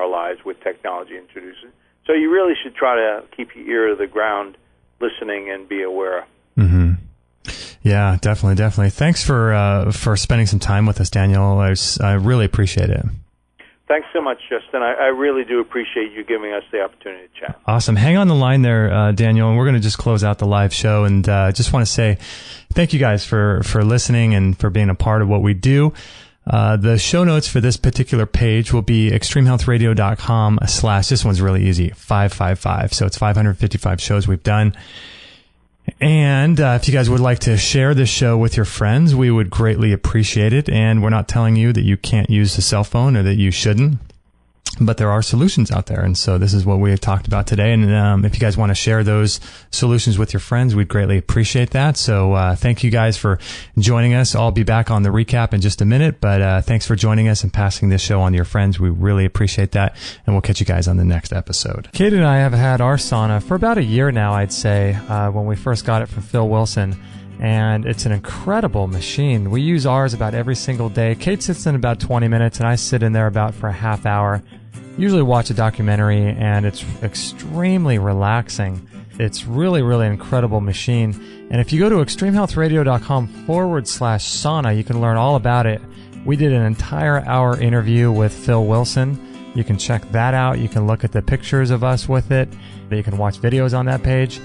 lives with technology introduced. So you really should try to keep your ear to the ground, listening and be aware. Yeah, definitely. Thanks for spending some time with us, Daniel. I really appreciate it. Thanks so much, Justin. I really do appreciate you giving us the opportunity to chat. Awesome. Hang on the line there, Daniel, and we're going to just close out the live show. And just want to say thank you guys for listening and for being a part of what we do. The show notes for this particular page will be extremehealthradio.com/ this one's really easy, 555. So it's 555 shows we've done. And if you guys would like to share this show with your friends, we would greatly appreciate it. And we're not telling you that you can't use the cell phone or that you shouldn't, but there are solutions out there. And so this is what we have talked about today. And if you guys want to share those solutions with your friends, we'd greatly appreciate that. So thank you guys for joining us. I'll be back on the recap in just a minute, but thanks for joining us and passing this show on to your friends. We really appreciate that. And we'll catch you guys on the next episode. Kate and I have had our sauna for about a year now, I'd say, when we first got it from Phil Wilson. And it's an incredible machine. We use ours about every single day. Kate sits in about 20 minutes, and I sit in there about for a half hour. Usually watch a documentary, and it's extremely relaxing. It's really an incredible machine. And if you go to extremehealthradio.com/sauna, you can learn all about it. We did an entire hour interview with Phil Wilson. You can check that out. You can look at the pictures of us with it. You can watch videos on that page.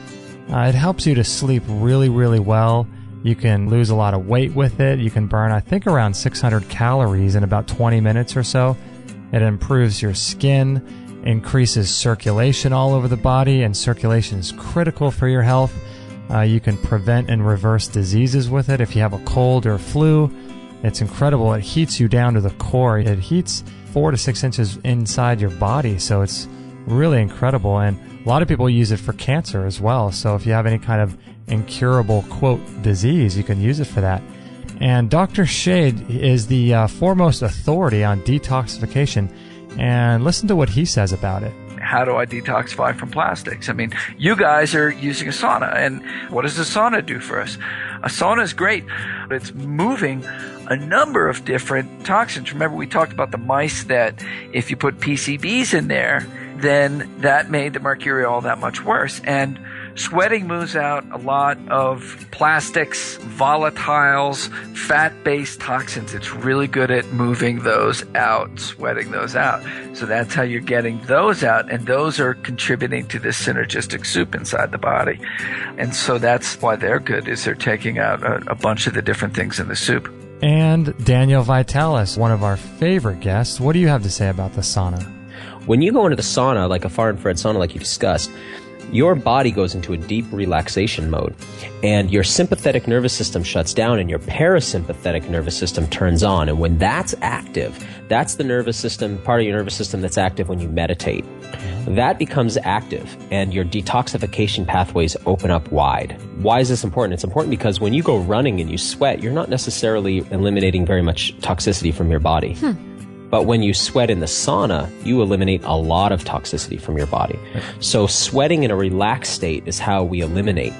It helps you to sleep really well. You can lose a lot of weight with it. You can burn, I think, around 600 calories in about 20 minutes or so. It improves your skin, increases circulation all over the body, and circulation is critical for your health. You can prevent and reverse diseases with it if you have a cold or flu. It's incredible. It heats you down to the core. It heats 4 to 6 inches inside your body, so it's really incredible. And a lot of people use it for cancer as well. So if you have any kind of incurable, quote, disease, you can use it for that. And Dr. Shade is the foremost authority on detoxification. And listen to what he says about it. How do I detoxify from plastics? I mean, you guys are using a sauna. And what does a sauna do for us? A sauna is great. It's moving a number of different toxins. Remember, we talked about the mice that if you put PCBs in there, then that made the mercury all that much worse. And sweating moves out a lot of plastics, volatiles, fat-based toxins. It's really good at moving those out, sweating those out. So that's how you're getting those out, and those are contributing to this synergistic soup inside the body. And so that's why they're good, is they're taking out a bunch of the different things in the soup. And Daniel Vitalis, one of our favorite guests. What do you have to say about the sauna? When you go into the sauna, like a far infrared sauna like you discussed, your body goes into a deep relaxation mode, and your sympathetic nervous system shuts down and your parasympathetic nervous system turns on. And when that's active, that's the nervous system, part of your nervous system that's active when you meditate. That becomes active and your detoxification pathways open up wide. Why is this important? It's important because when you go running and you sweat, you're not necessarily eliminating very much toxicity from your body. But when you sweat in the sauna, you eliminate a lot of toxicity from your body. So sweating in a relaxed state is how we eliminate.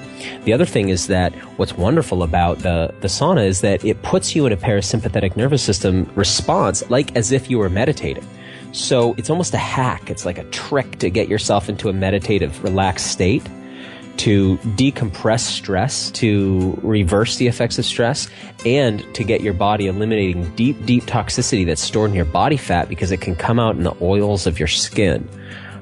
The other thing is that what's wonderful about the sauna is that it puts you in a parasympathetic nervous system response, like as if you were meditating. So it's almost a hack. It's like a trick to get yourself into a meditative, relaxed state, to decompress stress, to reverse the effects of stress, and to get your body eliminating deep toxicity that's stored in your body fat because it can come out in the oils of your skin.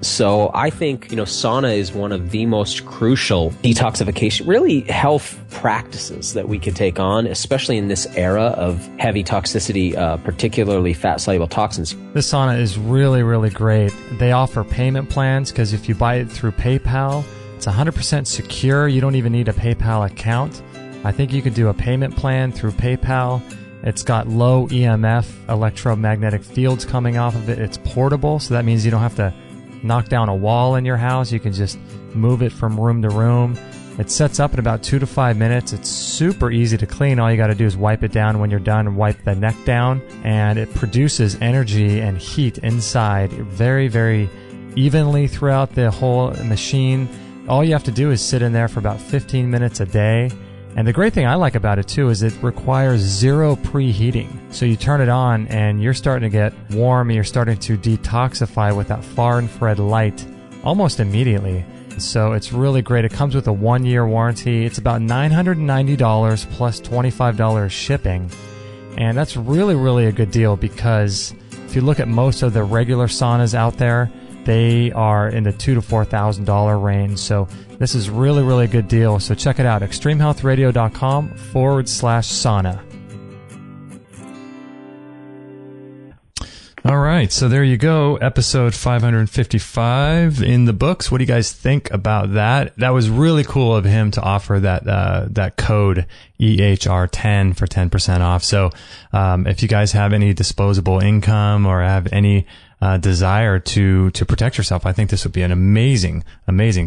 So I think, sauna is one of the most crucial detoxification, really health practices that we could take on, especially in this era of heavy toxicity, particularly fat-soluble toxins. This sauna is really, really great. They offer payment plans because if you buy it through PayPal, it's 100% secure. You don't even need a PayPal account. I think you could do a payment plan through PayPal. It's got low EMF electromagnetic fields coming off of it. It's portable, so that means you don't have to knock down a wall in your house. You can just move it from room to room. It sets up in about 2 to 5 minutes. It's super easy to clean. All you got to do is wipe it down when you're done and wipe the neck down. And it produces energy and heat inside very, very evenly throughout the whole machine. All you have to do is sit in there for about 15 minutes a day. And the great thing I like about it too is it requires zero preheating. So you turn it on and you're starting to get warm and you're starting to detoxify with that far infrared light almost immediately. So it's really great. It comes with a 1-year warranty. It's about $990 plus $25 shipping. And that's really, really a good deal because if you look at most of the regular saunas out there, they are in the $2,000 to $4,000 range. So this is really, really a good deal. So check it out, extremehealthradio.com/sauna. All right. So there you go. Episode 555 in the books. What do you guys think about that? That was really cool of him to offer that code EHR10 for 10% off. So, if you guys have any disposable income or have any desire to protect yourself, I think this would be an amazing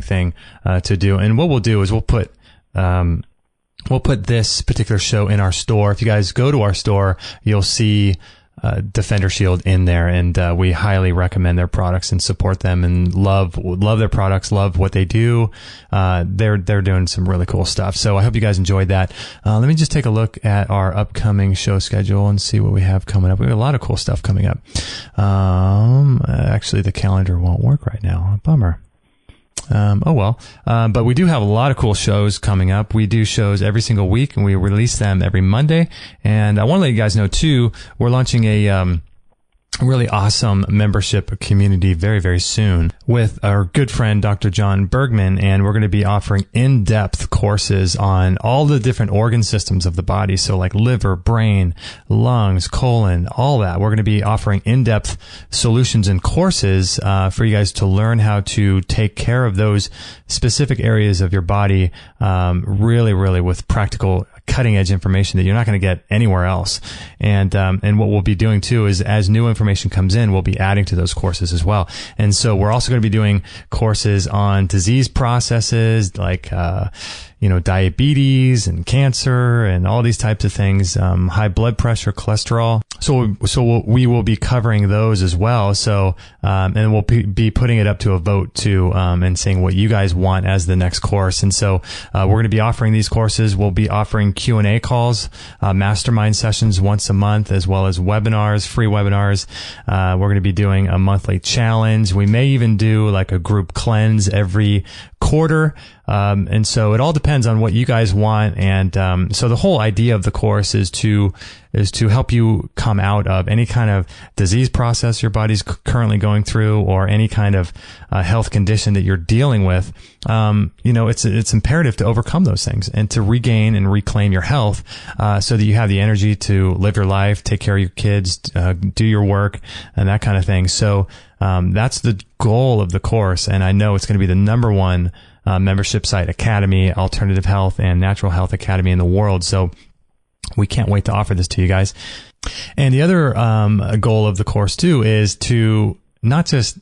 thing to do. And what we'll do is we'll put this particular show in our store. If you guys go to our store, you'll see DefenderShield in there, and we highly recommend their products and support them and love their products, love what they do. They're doing some really cool stuff. So I hope you guys enjoyed that. Let me just take a look at our upcoming show schedule and see what we have coming up. We have a lot of cool stuff coming up. Actually, the calendar won't work right now. Bummer. But we do have a lot of cool shows coming up. We do shows every single week and we release them every Monday. And I want to let you guys know too, we're launching a really awesome membership community very, very soon with our good friend, Dr. John Bergman. And we're going to be offering in-depth courses on all the different organ systems of the body. So like liver, brain, lungs, colon, all that. We're going to be offering in-depth solutions and courses, for you guys to learn how to take care of those specific areas of your body, really, really with practical cutting edge information that you're not going to get anywhere else. And what we'll be doing too is as new information comes in, we'll be adding to those courses as well. And so we're also going to be doing courses on disease processes like, diabetes and cancer and all these types of things, high blood pressure, cholesterol. So we will be covering those as well. So, and we'll be putting it up to a vote too, and saying what you guys want as the next course. And so, we're going to be offering these courses. We'll be offering Q&A calls, mastermind sessions once a month, as well as webinars, free webinars. We're going to be doing a monthly challenge. We may even do like a group cleanse every quarter. And so it all depends on what you guys want. And, so the whole idea of the course is to help you come out of any kind of disease process your body's currently going through or any kind of health condition that you're dealing with. It's imperative to overcome those things and to regain and reclaim your health, so that you have the energy to live your life, take care of your kids, do your work and that kind of thing. So, that's the goal of the course. And I know it's going to be the number one membership site academy, alternative health and natural health academy in the world. So we can't wait to offer this to you guys. And the other goal of the course too is to not just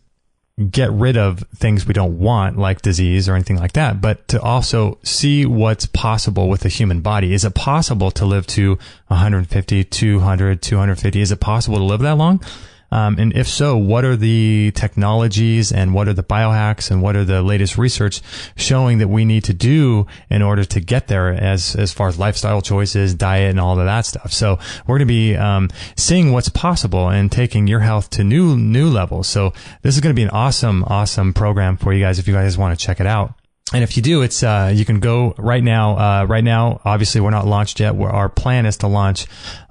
get rid of things we don't want, like disease or anything like that, but to also see what's possible with the human body. Is it possible to live to 150, 200, 250? Is it possible to live that long? And if so, what are the technologies and what are the biohacks and what are the latest research showing that we need to do in order to get there as far as lifestyle choices, diet, and all of that stuff? So we're going to be seeing what's possible and taking your health to new levels. So this is going to be an awesome program for you guys if you guys want to check it out. And if you do, it's you can go right now. Right now, obviously, we're not launched yet. Our plan is to launch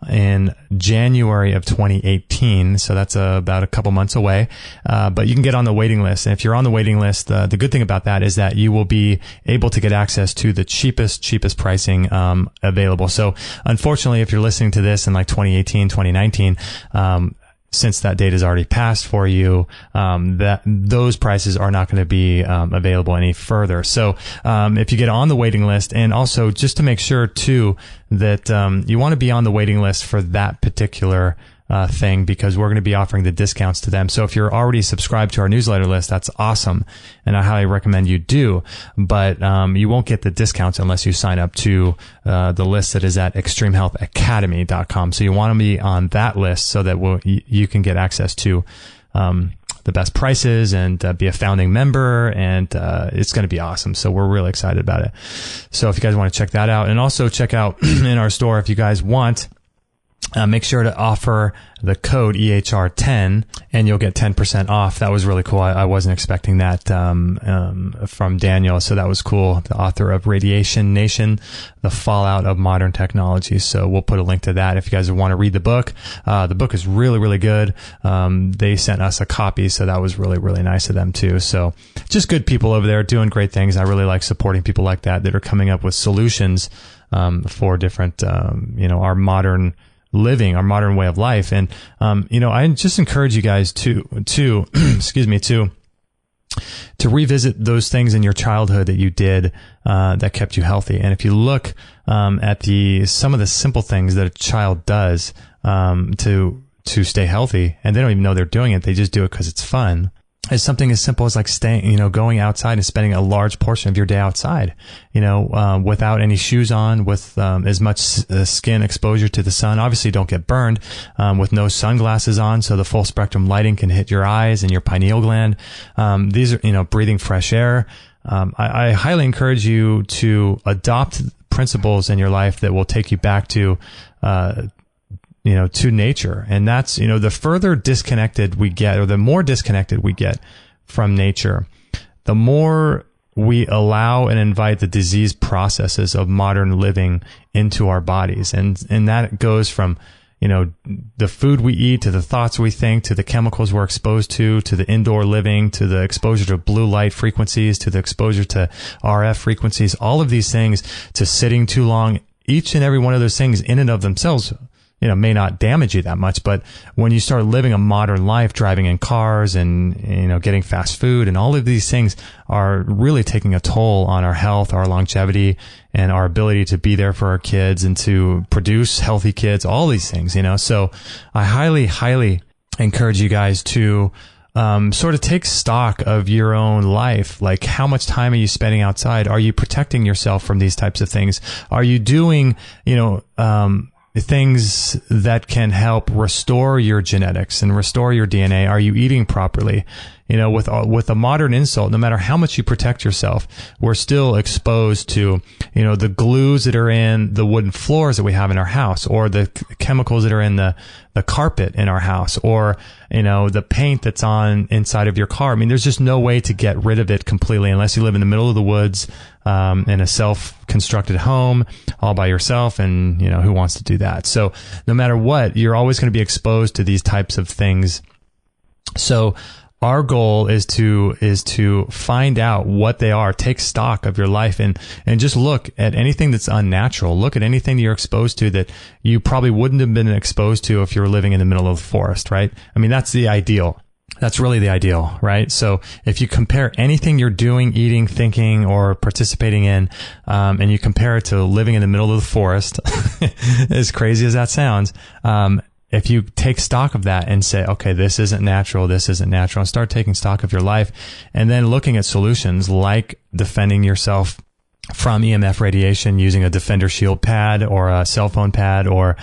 in January of 2018, so that's about a couple months away. But you can get on the waiting list. And if you're on the waiting list, the good thing about that is that you will be able to get access to the cheapest pricing available. So, unfortunately, if you're listening to this in like 2018, 2019, since that date is already passed for you, that those prices are not going to be available any further. So if you get on the waiting list, and also just to make sure too that you want to be on the waiting list for that particular thing, because we're going to be offering the discounts to them. So if you're already subscribed to our newsletter list, that's awesome, and I highly recommend you do. But you won't get the discounts unless you sign up to the list that is at extremehealthacademy.com. So you want to be on that list so that you can get access to the best prices and be a founding member, and it's going to be awesome. So we're really excited about it. So if you guys want to check that out, and also check out in our store if you guys want. Make sure to offer the code EHR10 and you'll get 10% off. That was really cool. I wasn't expecting that from Daniel. So that was cool. The author of Radiation Nation, The Fallout of Modern Technology. So we'll put a link to that if you guys want to read the book. The book is really, really good. They sent us a copy, so that was really, really nice of them too. So just good people over there doing great things. I really like supporting people like that are coming up with solutions for different, our modern living, our modern way of life. And, I just encourage you guys to excuse me, to revisit those things in your childhood that you did, that kept you healthy. And if you look, at some of the simple things that a child does, to stay healthy, and they don't even know they're doing it. They just do it because it's fun. It's something as simple as like going outside and spending a large portion of your day outside, without any shoes on, with as much skin exposure to the sun. Obviously, don't get burned, with no sunglasses on, so the full spectrum lighting can hit your eyes and your pineal gland. These are, breathing fresh air. I highly encourage you to adopt principles in your life that will take you back to nature. And that's, the further disconnected we get, or the more disconnected we get from nature, the more we allow and invite the disease processes of modern living into our bodies. And that goes from, the food we eat, to the thoughts we think, to the chemicals we're exposed to the indoor living, to the exposure to blue light frequencies, to the exposure to RF frequencies, all of these things, to sitting too long. Each and every one of those things in and of themselves may not damage you that much, but when you start living a modern life, driving in cars and, getting fast food, and all of these things are really taking a toll on our health, our longevity, and our ability to be there for our kids and to produce healthy kids, all these things, So I highly, highly encourage you guys to sort of take stock of your own life. Like, how much time are you spending outside? Are you protecting yourself from these types of things? Are you doing, things that can help restore your genetics and restore your DNA? Are you eating properly? With a modern insult, no matter how much you protect yourself, we're still exposed to, the glues that are in the wooden floors that we have in our house, or the chemicals that are in the carpet in our house, or, the paint that's on inside of your car. I mean, there's just no way to get rid of it completely unless you live in the middle of the woods, in a self-constructed home all by yourself. And, who wants to do that? So no matter what, you're always going to be exposed to these types of things. So our goal is to find out what they are, take stock of your life, and just look at anything that's unnatural. Look at anything that you're exposed to that you probably wouldn't have been exposed to if you were living in the middle of the forest, right? I mean, that's the ideal. That's really the ideal, right? So if you compare anything you're doing, eating, thinking, or participating in, and you compare it to living in the middle of the forest, as crazy as that sounds, if you take stock of that and say, okay, this isn't natural, and start taking stock of your life, and then looking at solutions like defending yourself from EMF radiation using a DefenderShield pad or a cell phone pad, or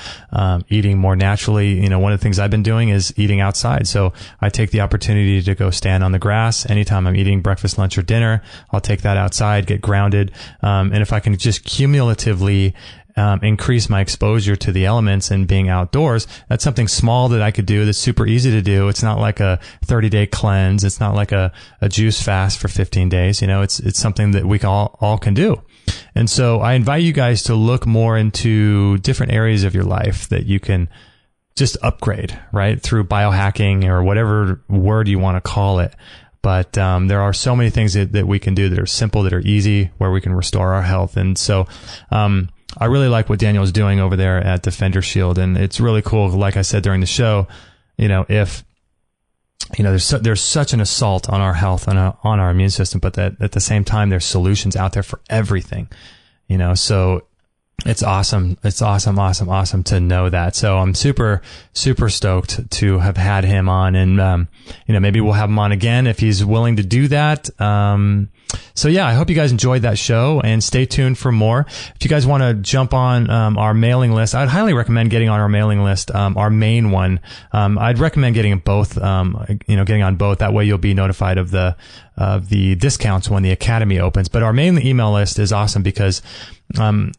eating more naturally. One of the things I've been doing is eating outside. So I take the opportunity to go stand on the grass anytime I'm eating breakfast, lunch, or dinner. I'll take that outside, get grounded. And if I can just cumulatively increase my exposure to the elements and being outdoors. That's something small that I could do that's super easy to do. It's not like a 30-day cleanse. It's not like a juice fast for 15 days. You know, it's something that we all can do. And so I invite you guys to look more into different areas of your life that you can just upgrade, right? Through biohacking or whatever word you want to call it. But there are so many things that we can do that are simple, that are easy, where we can restore our health. And so I really like what Daniel's doing over there at DefenderShield. And it's really cool, like I said during the show, you know, if, you know, there's such an assault on our health and on our immune system, but that at the same time, there's solutions out there for everything, you know, so it's awesome. It's awesome to know that. So I'm super stoked to have had him on, and, you know, maybe we'll have him on again if he's willing to do that. So yeah, I hope you guys enjoyed that show, and stay tuned for more. If you guys want to jump on our mailing list, I'd highly recommend getting on our mailing list, our main one. I'd recommend getting both, getting on both. That way you'll be notified of the discounts when the Academy opens. But our main email list is awesome because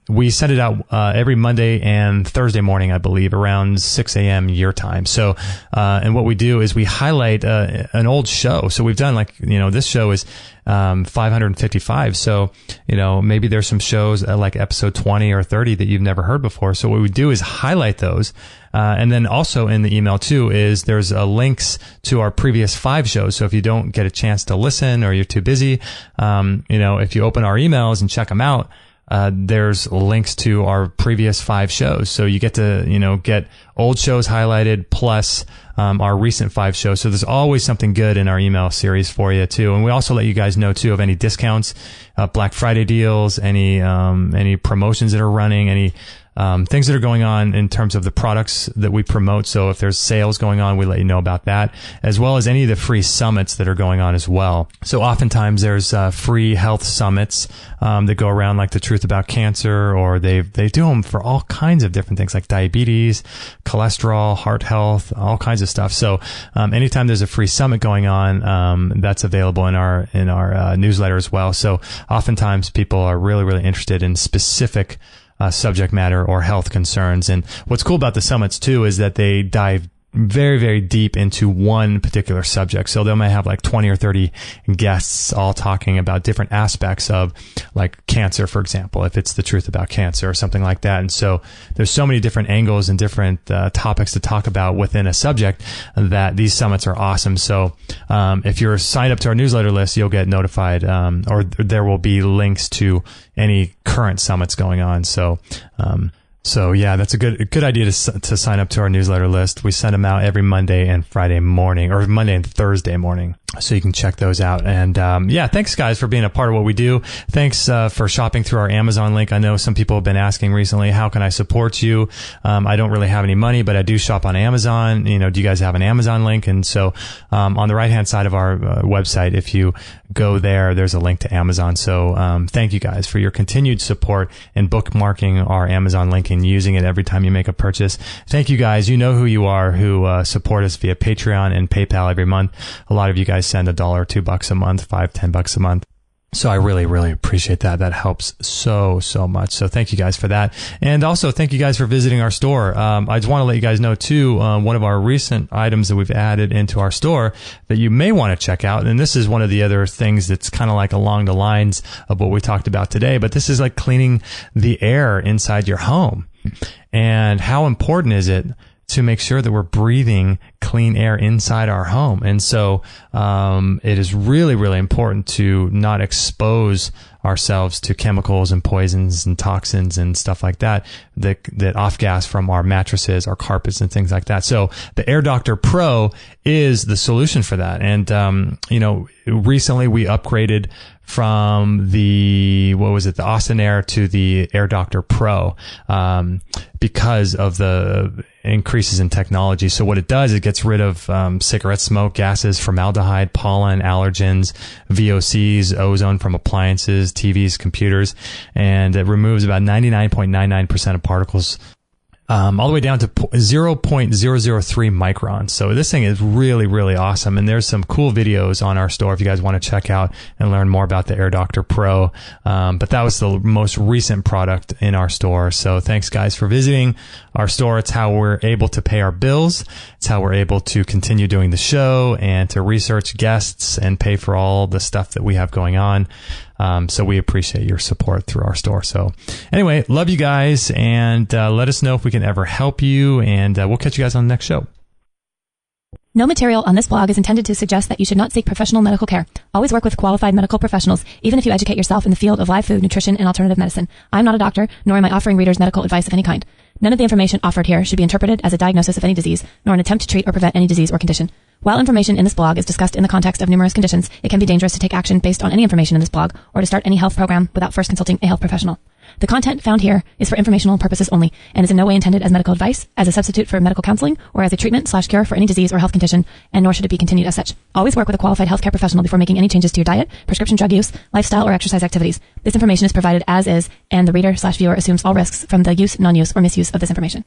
we send it out every Monday and Thursday morning, I believe, around 6 a.m. your time. So and what we do is we highlight an old show. So we've done, like, you know, this show is 555. So, you know, maybe there's some shows like episode 20 or 30 that you've never heard before. So what we do is highlight those. And then also in the email too is there's links to our previous 5 shows. So if you don't get a chance to listen or you're too busy, you know, if you open our emails and check them out, there's links to our previous 5 shows. So you get to, you know, get old shows highlighted plus our recent 5 shows. So there's always something good in our email series for you too. And we also let you guys know too of any discounts, Black Friday deals, any promotions that are running, any things that are going on in terms of the products that we promote. So if there's sales going on, we let you know about that, as well as any of the free summits that are going on as well. So oftentimes there's free health summits that go around, like the Truth About Cancer, or they do them for all kinds of different things like diabetes, cholesterol, heart health, all kinds of stuff. So anytime there's a free summit going on, that's available in our newsletter as well. So oftentimes people are really interested in specific subject matter or health concerns. And what's cool about the summits too is that they dive very deep into one particular subject. So they might have like 20 or 30 guests all talking about different aspects of, like, cancer, for example, if it's the truth about cancer or something like that. And so there's so many different angles and different topics to talk about within a subject that these summits are awesome. So if you're signed up to our newsletter list, you'll get notified, or there will be links to any current summits going on. So yeah, that's a good idea to sign up to our newsletter list. We send them out every Monday and Friday morning, or Monday and Thursday morning. So you can check those out. And yeah, thanks guys for being a part of what we do. Thanks for shopping through our Amazon link. I know some people have been asking recently, how can I support you? I don't really have any money, but I do shop on Amazon. You know, do you guys have an Amazon link? And so on the right-hand side of our website, if you go there, there's a link to Amazon. So thank you guys for your continued support and bookmarking our Amazon link and using it every time you make a purchase. Thank you guys. You know who you are, who support us via Patreon and PayPal every month. A lot of you guys send $1 or $2 a month, $5, $10 a month. So I really appreciate that. That helps so much. So thank you guys for that. And also thank you guys for visiting our store. I just want to let you guys know too, one of our recent items that we've added into our store that you may want to check out. And this is one of the other things that's kind of like along the lines of what we talked about today, but this is like cleaning the air inside your home. And how important is it to make sure that we're breathing clean air inside our home? And so it is really important to not expose ourselves to chemicals and poisons and toxins and stuff like that off gas from our mattresses, our carpets, and things like that. So the Air Doctor Pro is the solution for that. And recently we upgraded from the Austin Air to the Air Doctor Pro, because of the increases in technology. So what it does, it gets rid of cigarette smoke, gases, formaldehyde, pollen, allergens, VOCs, ozone from appliances, TVs, computers, and it removes about 99.99% of particles all the way down to 0.003 microns. So this thing is really, really awesome. And there's some cool videos on our store if you guys want to check out and learn more about the Air Doctor Pro. But that was the most recent product in our store. So thanks guys for visiting our store. It's how we're able to pay our bills. It's how we're able to continue doing the show and to research guests and pay for all the stuff that we have going on. So we appreciate your support through our store. So anyway, love you guys, and let us know if we can ever help you, and we'll catch you guys on the next show. No material on this blog is intended to suggest that you should not seek professional medical care. Always work with qualified medical professionals, even if you educate yourself in the field of live food, nutrition, and alternative medicine. I'm not a doctor, nor am I offering readers medical advice of any kind. None of the information offered here should be interpreted as a diagnosis of any disease, nor an attempt to treat or prevent any disease or condition. While information in this blog is discussed in the context of numerous conditions, it can be dangerous to take action based on any information in this blog or to start any health program without first consulting a health professional. The content found here is for informational purposes only and is in no way intended as medical advice, as a substitute for medical counseling, or as a treatment/cure for any disease or health condition, and nor should it be continued as such. Always work with a qualified healthcare professional before making any changes to your diet, prescription drug use, lifestyle, or exercise activities. This information is provided as is, and the reader/viewer assumes all risks from the use, non-use, or misuse of this information.